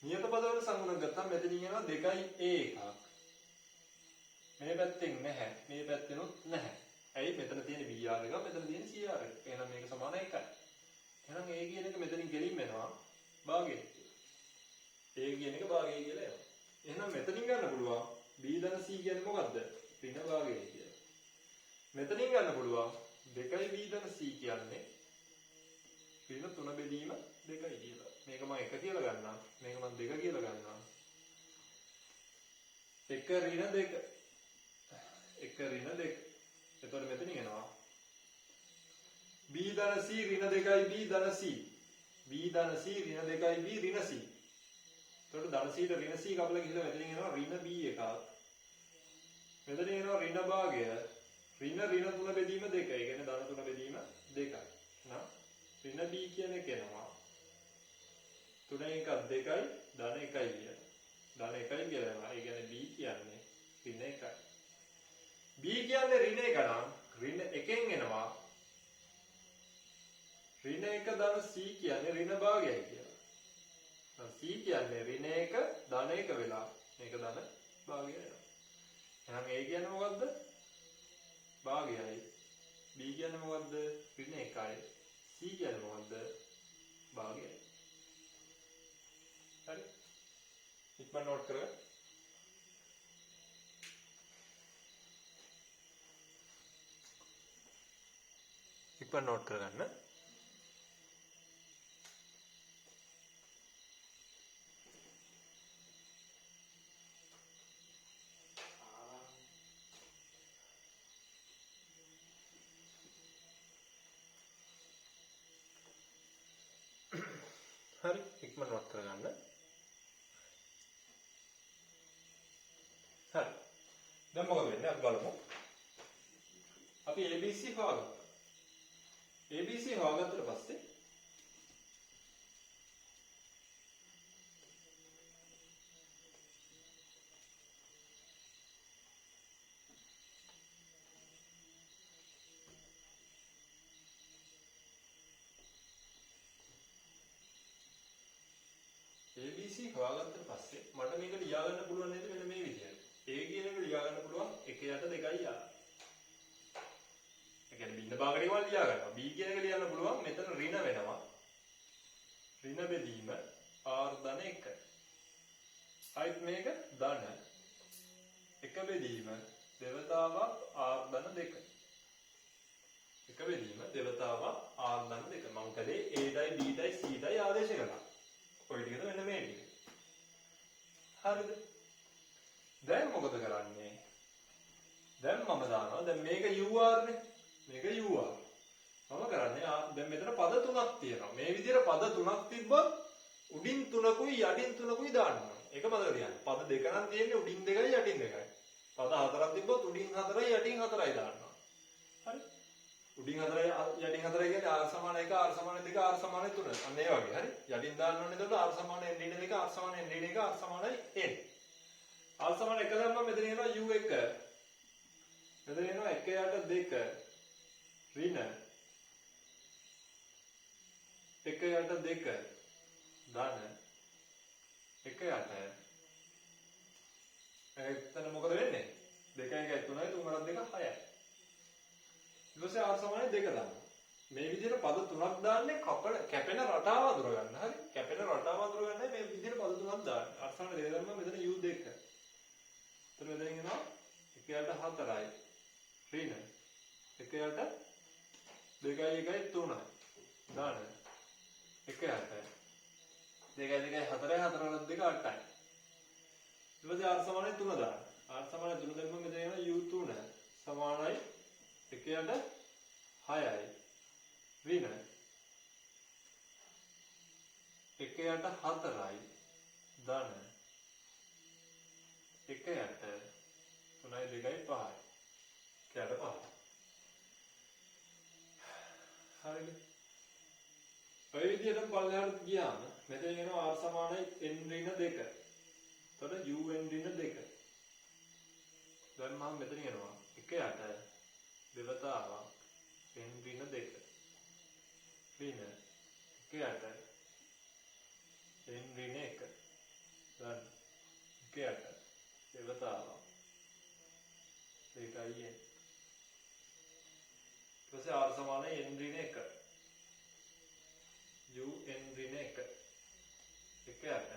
නියත පදවල සංගුණක ගත්තාම මෙතනින් එනවා 2A එකක්. මේ පැත්තෙන් නැහැ. මේ පැත්තෙනුත් නැහැ. ඇයි මෙතන තියෙන BR එක මෙතන තියෙන CR එක. එහෙනම් මේක සමාන 1යි. එහෙනම් A කියන එක මෙතනින් ගෙලින් වෙනවා භාගය. A කියන එක භාගය කියලා එනවා. එහෙනම් මෙතනින් ගන්න පුළුවන් B ධන C කියන්නේ මොකද්ද? ඍණ භාගය කියලා. මෙතනින් ගන්න පුළුවන් 2B ධන C කියන්නේ ඍණ 3 බෙදීම 2යි කියලා. මේක මම 1 කියලා ගන්නම්. මේක මම 2 කියලා ගන්නම්. 1 ඍණ 2 1 ඍණ 2. එතකොට මෙතනින් එනවා B ධන C ඍණ 2යි B ධන C. B ධන C ඍණ 2යි B ඍණ C. එතකොට ධන C ට ඍණ C කපලා ගිහලා මෙතනින් එනවා ඍණ B එකක්. මෙතනින් එනවා ඍණ භාගය. ඍණ 3 බෙදීම 2. ඒ කියන්නේ ධන 3 බෙදීම 2යි. නේද? ඍණ B කියන එක එනවා 3 1ක් 2යි ධන 1යි කියන. ධන 1යි කියලා එනවා. ඒ කියන්නේ B කියන්නේ ඍණ 1යි. B කියන්නේ ඍණ 1 නම් ඍණ 1ෙන් එනවා ඍණ 1 ධන C කියන්නේ ඍණ භාගයයි කියලා. දැන් C කියන්නේ ඍණ 1 ධන 1 වෙලා මේක ධන භාගය වෙනවා. එහෙනම් A කියන්නේ මොකද්ද? භාගයයි. B කියන්නේ මොකද්ද? ඍණ 1යි. C කියන්නේ මොකද්ද? භාගයයි. හරි. ඉක්මන නෝට් කරගන්න. ඉක්මන නෝට් කරගන්න. හරි ඉක්මන නෝට් කරගන්න. හරි. දැන් මොකද වෙන්නේ? අපි බලමු. අපි ABC හොයාගත්තා. ABC හොයාගත්තට පස්සේ ABC හොයාගත්තට පස්සේ මට මේක ලියා ගන්න පුළුවන් නේද මෙන්න මේ විදිහට. A කියන එක ලියා ගන්න පුළුවන් 1.2යි R. ඒ කියන්නේ බින්න භාගණේ වල ලියා ගන්නවා. B කියන එක ලියන්න පුළුවන් මෙතන ඍණ වෙනවා. ඍණ බෙදීම R ධන 1. අයිත් මේක ධන 1 බෙදීම දෙවතාවක් R ධන 2. 1 බෙදීම දෙවතාවක් R ධන 2. මම කලේ A ඩයි B ඩයි C ඩයි ආදේශ කළා. ඔය ටිකද මෙන්න මේ ටික. හරිද? දැන් මොකද කරන්නේ? දැන් මම දානවා දැන් මේක UR නේ. මේක UR. මම කරන්නේ දැන් මෙතන පද තුනක් තියෙනවා. මේ විදිහට පද තුනක් තිබ්බොත් උඩින් තුනකුයි යටින් තුනකුයි දාන්න ඕනේ. ඒක මතක තියාගන්න. පද දෙක නම් තියෙන්නේ උඩින් දෙකයි යටින් දෙකයි. පද හතරක් තිබ්බොත් උඩින් හතරයි යටින් හතරයි දාන්න ඕනේ. හරි? උඩින් හතරයි යටින් හතරයි කියන්නේ R සමාන 1 R සමාන 2 R සමාන 3. අන්න ඒ වගේ හරි. යටින් දාන්න ඕනේ එතකොට R සමාන n ඍණ 2 R සමාන n ඍණ 1 R සමානයි n. R සමාන 1 දැම්මම මෙතන එනවා U1. මෙතන එනවා 1 යට 2 ඍණ 1 යට 2 ධන 1 යට එතන මොකද වෙන්නේ? 2 1 3යි 3 2 6යි. ඊපස්සේ R සමානයි 2 දාන්න. මේ විදිහට පද තුනක් දාන්නේ කැපෙන රටාව අඳුර ගන්න. හරි? කැපෙන රටාව අඳුර ගන්නයි මේ විදිහට පද තුනක් දාන්නේ. R සමානයි 2 දැම්මම මෙතන U2. එතන මෙතන එනවා 1 යට 4යි. ඍණ 1 යට 2යි 1යි 3යි. දාන්න. 1 යට 2යි 2යි 4යි 4 2 8යි. ඊපස්සේ R සමානයි 3 දාන්න. R සමානයි 3 දැම්මම මෙතන එනවා U3 සමානයි 1 යට 6යි ඍණ 1 යට 4යි ධන 1 යට 3යි 2යි 5යි 1 යට 5. හරිද? ඔය විදිහට පල්ලෙහාට ගියාම මෙතන එනවා R සමානයි n ඍණ 2. එතකොට U n ඍණ 2. දැන් මම මෙතන එනවා 1 යට දෙවතාවක් n ඍණ 2 ඍණ 1 යට n ඍණ 1 දැන් 1 යට දෙවතාවක් 2යි n. ඊපස්සේ R සමානයි n ඍණ 1 U n ඍණ 1 1 යට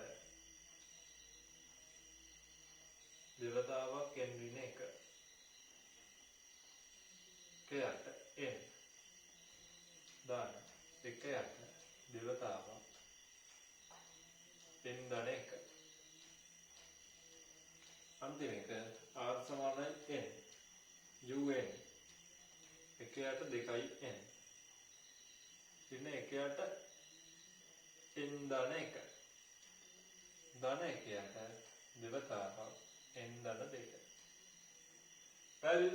දෙවතාවක් n ඍණ 1 1 යට n දාන 1 යට දෙවතාවක් n ධන 1 අන්තිම එක R සමානයි n U n 1 යට 2යි n ඍණ 1 යට n ධන 1 ධන 1 යට දෙවතාවක් n ධන 2. හරි.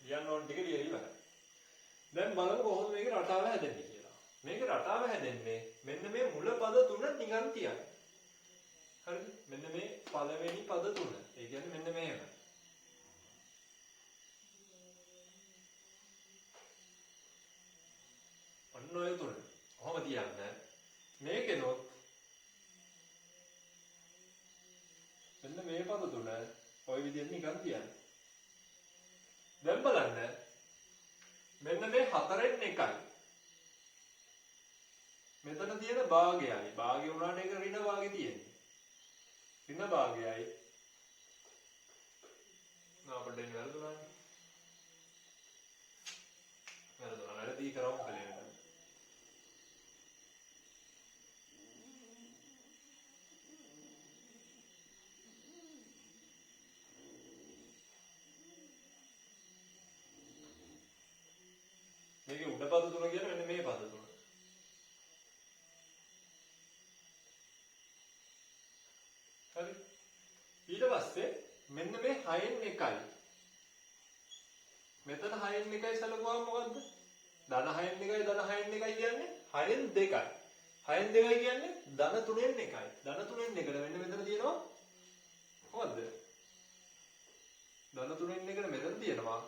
ලියන්න ඕන ටික ලියලා ඉවරයි. දැන් බලමු කොහොමද මේකේ රටාව හැදෙන්නේ කියලා. මේකේ රටාව හැදෙන්නේ මෙන්න මේ මුල පද තුන නිකන් තියන්න. හරිද? මෙන්න මේ පළවෙනි පද තුන. ඒ කියන්නේ මෙන්න මේක. ඔන්න ඔය තුන. කොහොම තියන්න? මේකෙනොත් මෙන්න මේ පද තුන ඔය විදිහට නිකන් තියන්න. දැන් බලන්න මෙන්න මේ 4න් 1යි මෙතන තියෙන භාගයයි භාගය උනාට ඒක ඍණ භාගෙ තියෙන්නේ ඍණ භාගයයි අපිට එන්නේ වැරදුනා වැරදී කරවමු කලින් මේකේ උඩ පද තුන කියන්නේ මෙන්න මේ පද තුන. හරි. ඊට පස්සේ මෙන්න මේ 6න් 1යි. මෙතන 6න් 1යි සලකුවාම මොකද්ද? ධන 6න් එකයි ධන 6න් එකයි කියන්නේ 6න් 2යි. 6න් 2යි කියන්නේ ධන 3න් එකයි. ධන 3න් එකට මෙන්න මෙතන තියෙනවා කොහොමද? ධන 3න් එකට මෙතන තියෙනවා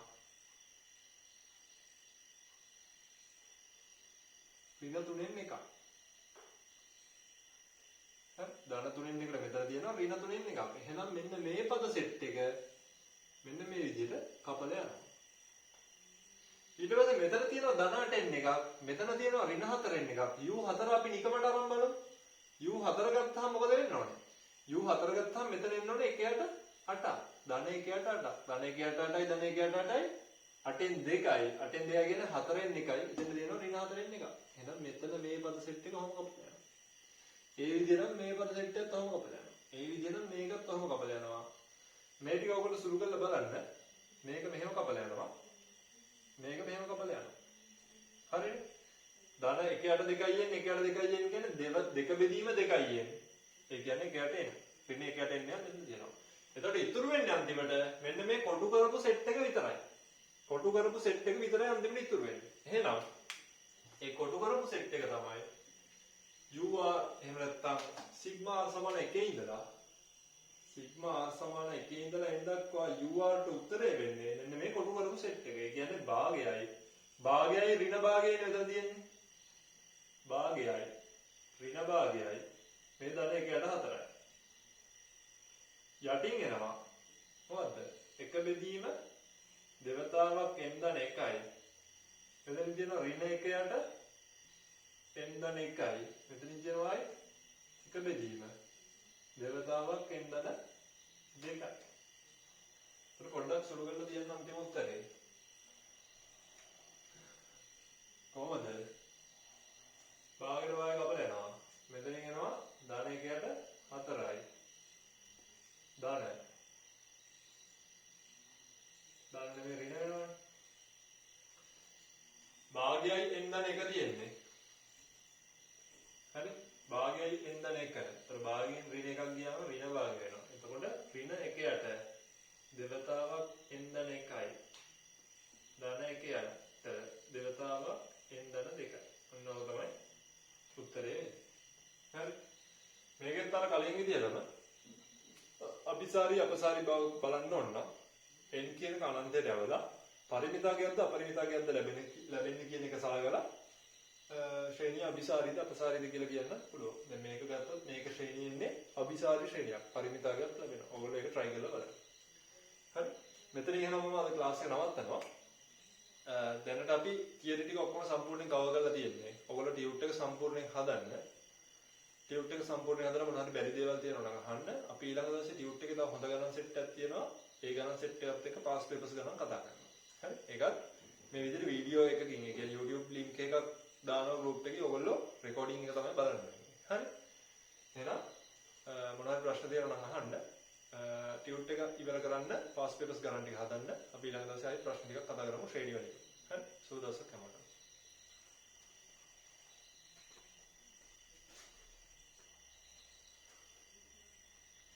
ඍණ 3න් එකයි. හරි ධන 3න් එකට මෙතන තියෙනවා ඍණ 3න් එකක්. එහෙනම් මෙන්න මේ පද සෙට් එක මෙන්න මේ විදිහට කපලා යනවා. ඊට පස්සේ මෙතන තියෙනවා ධන 8න් එකක්, මෙතන තියෙනවා ඍණ 4න් එකක්. u4 අපි නිකමට අරන් බලමු. u4 ගත්තාම මොකද වෙන්න ඕනේ? u4 ගත්තාම මෙතන එන්න ඕනේ 1ට 8. ධන 1ට 8. ධන 1ට 8යි ධන 1ට 8යි 8න් 2යි. 8න් 2 කියන්නේ 4න් එකයි. එතන තියෙනවා ඍණ 4න් එකක්. එහෙනම් මෙතන මේ පද සෙට් එක කොහොම කපලා යනවා? ඒ විදිහට මේ පද සෙට් එක කොහොම කපලා යනවා? ඒ විදිහට මේකත් කොහොම කපලා යනවා? මේ ටික ඔයගොල්ලෝ සුළු කරලා බලන්න. මේක මෙහෙම කපලා යනවා. මේක මෙහෙම කපලා යනවා. හරිනේ? ධන 1ට 2යි එන්නේ 1ට 2යි එන්නේ කියන්නේ දෙක බෙදීම 2යි එන්නේ. ඒ කියන්නේ 1ට එන්නේ. ඍණ 1ට එන්නේ මෙතන තියෙනවා. එතකොට ඉතුරු වෙන්නේ අන්තිමට මෙන්න මේ කොටු කරපු සෙට් එක විතරයි. කොටු කරපු සෙට් එක විතරයි අන්තිමට ඉතුරු වෙන්නේ. එහෙනම් ඒ කොටු කරපු සෙට් එක තමයි UR එහෙම නැත්නම් සිග්මා R සමාන 1 ඉඳලා සිග්මා R සමාන 1 ඉඳලා n දක්වා UR ට උත්තරේ වෙන්නේ මෙන්න මේ කොටු කරපු සෙට් එක. ඒ කියන්නේ භාගයයි ඍණ භාගයයි නේද තියෙන්නේ? භාගයයි ඍණ භාගයයි මේ ධන 1ට 4යි. යටින් එනවා මොකද්ද? එක බෙදීම දෙවතාවක් n ධන 1යි. මෙතන තියෙනවා ඍණ 1යට n ධන 1යි. මෙතනින් තියෙනවා එක බෙදීම දෙවතාවක් n ධන 2යි. ඒක පොඩ්ඩක් සුළු කරලා තියන්න අන්තිම උත්තරේ. කොහොමද? භාගයට භාගය කපලා යනවා. මෙතනින් එනවා ධන 1යට 4යි. ධන නෙමෙයි ඍණ වෙනවනේ. භාගයයි n ධන 1 තියෙන්නේ. හරි? භාගයයි n ධන 1. ඒතර භාගයෙන් ඍණ එකක් ගියාම ඍණ භාගය වෙනවා. එතකොට ඍණ 1යට දෙවතාවක් n ධන 1යි. ධන 1යට දෙවතාවක් n ධන 2යි. ඔන්න ඔය තමයි උත්තරේ. හරි? මේකෙන් තර කලින් විදියටම අபிසාරි අපසාරි බව බලන්න ඕන නම් n කියන අනන්තයට යවලා පරිමිතාවකයක්ද අපරිමිතාවකයක්ද ලැබෙන්නේ කියන එක සලකලා ශ්‍රේණිය අபிසාරිද අපසාරිද කියලා කියන්න පුළුවන්. දැන් මේක ගත්තොත් මේක ශ්‍රේණියේ ඉන්නේ අபிසාරි ශ්‍රේණියක්. පරිමිතාවකයක් ලැබෙනවා. ඔයගොල්ලෝ ඒක try කරලා බලන්න. හරි? මෙතන ඉගෙනම මම අද ක්ලාස් එක නවත්තනවා. දැනට අපි තියරි ටික ඔක්කොම සම්පූර්ණයෙන් කවර් කරලා තියෙන්නේ. ඔයගොල්ලෝ ටියුට් එක සම්පූර්ණයෙන් හදන්න. ටියුට් එක සම්පූර්ණයෙන් හදලා මොනවා හරි බැරි දේවල් තියෙනවා නම් අහන්න. අපි ඊළඟ දවසේ ටියුට් එකේ තව හොඳ ගණන් සෙට් එකක් තියෙනවා. ඒ ගණන් සෙට් එකත් එක්ක පාස් පේපර්ස් ගණන් කතා කරනවා. හරි? ඒකත් මේ විදිහට වීඩියෝ එකකින් ඒ කියන්නේ YouTube link එකක් දානවා group එකේ ඔයගොල්ලෝ රෙකෝඩින් එක තමයි බලන්නේ. හරි? එහෙනම් මොනවා හරි ප්‍රශ්න තියෙනවා නම් අහන්න. ටියුට් එක ඉවර කරන්න පාස් පේපර්ස් ගණන් ටික හදන්න. අපි ඊළඟ දවසේ ආයි ප්‍රශ්න ටිකක් කතා කරමු ශ්‍රේණිය වලින්.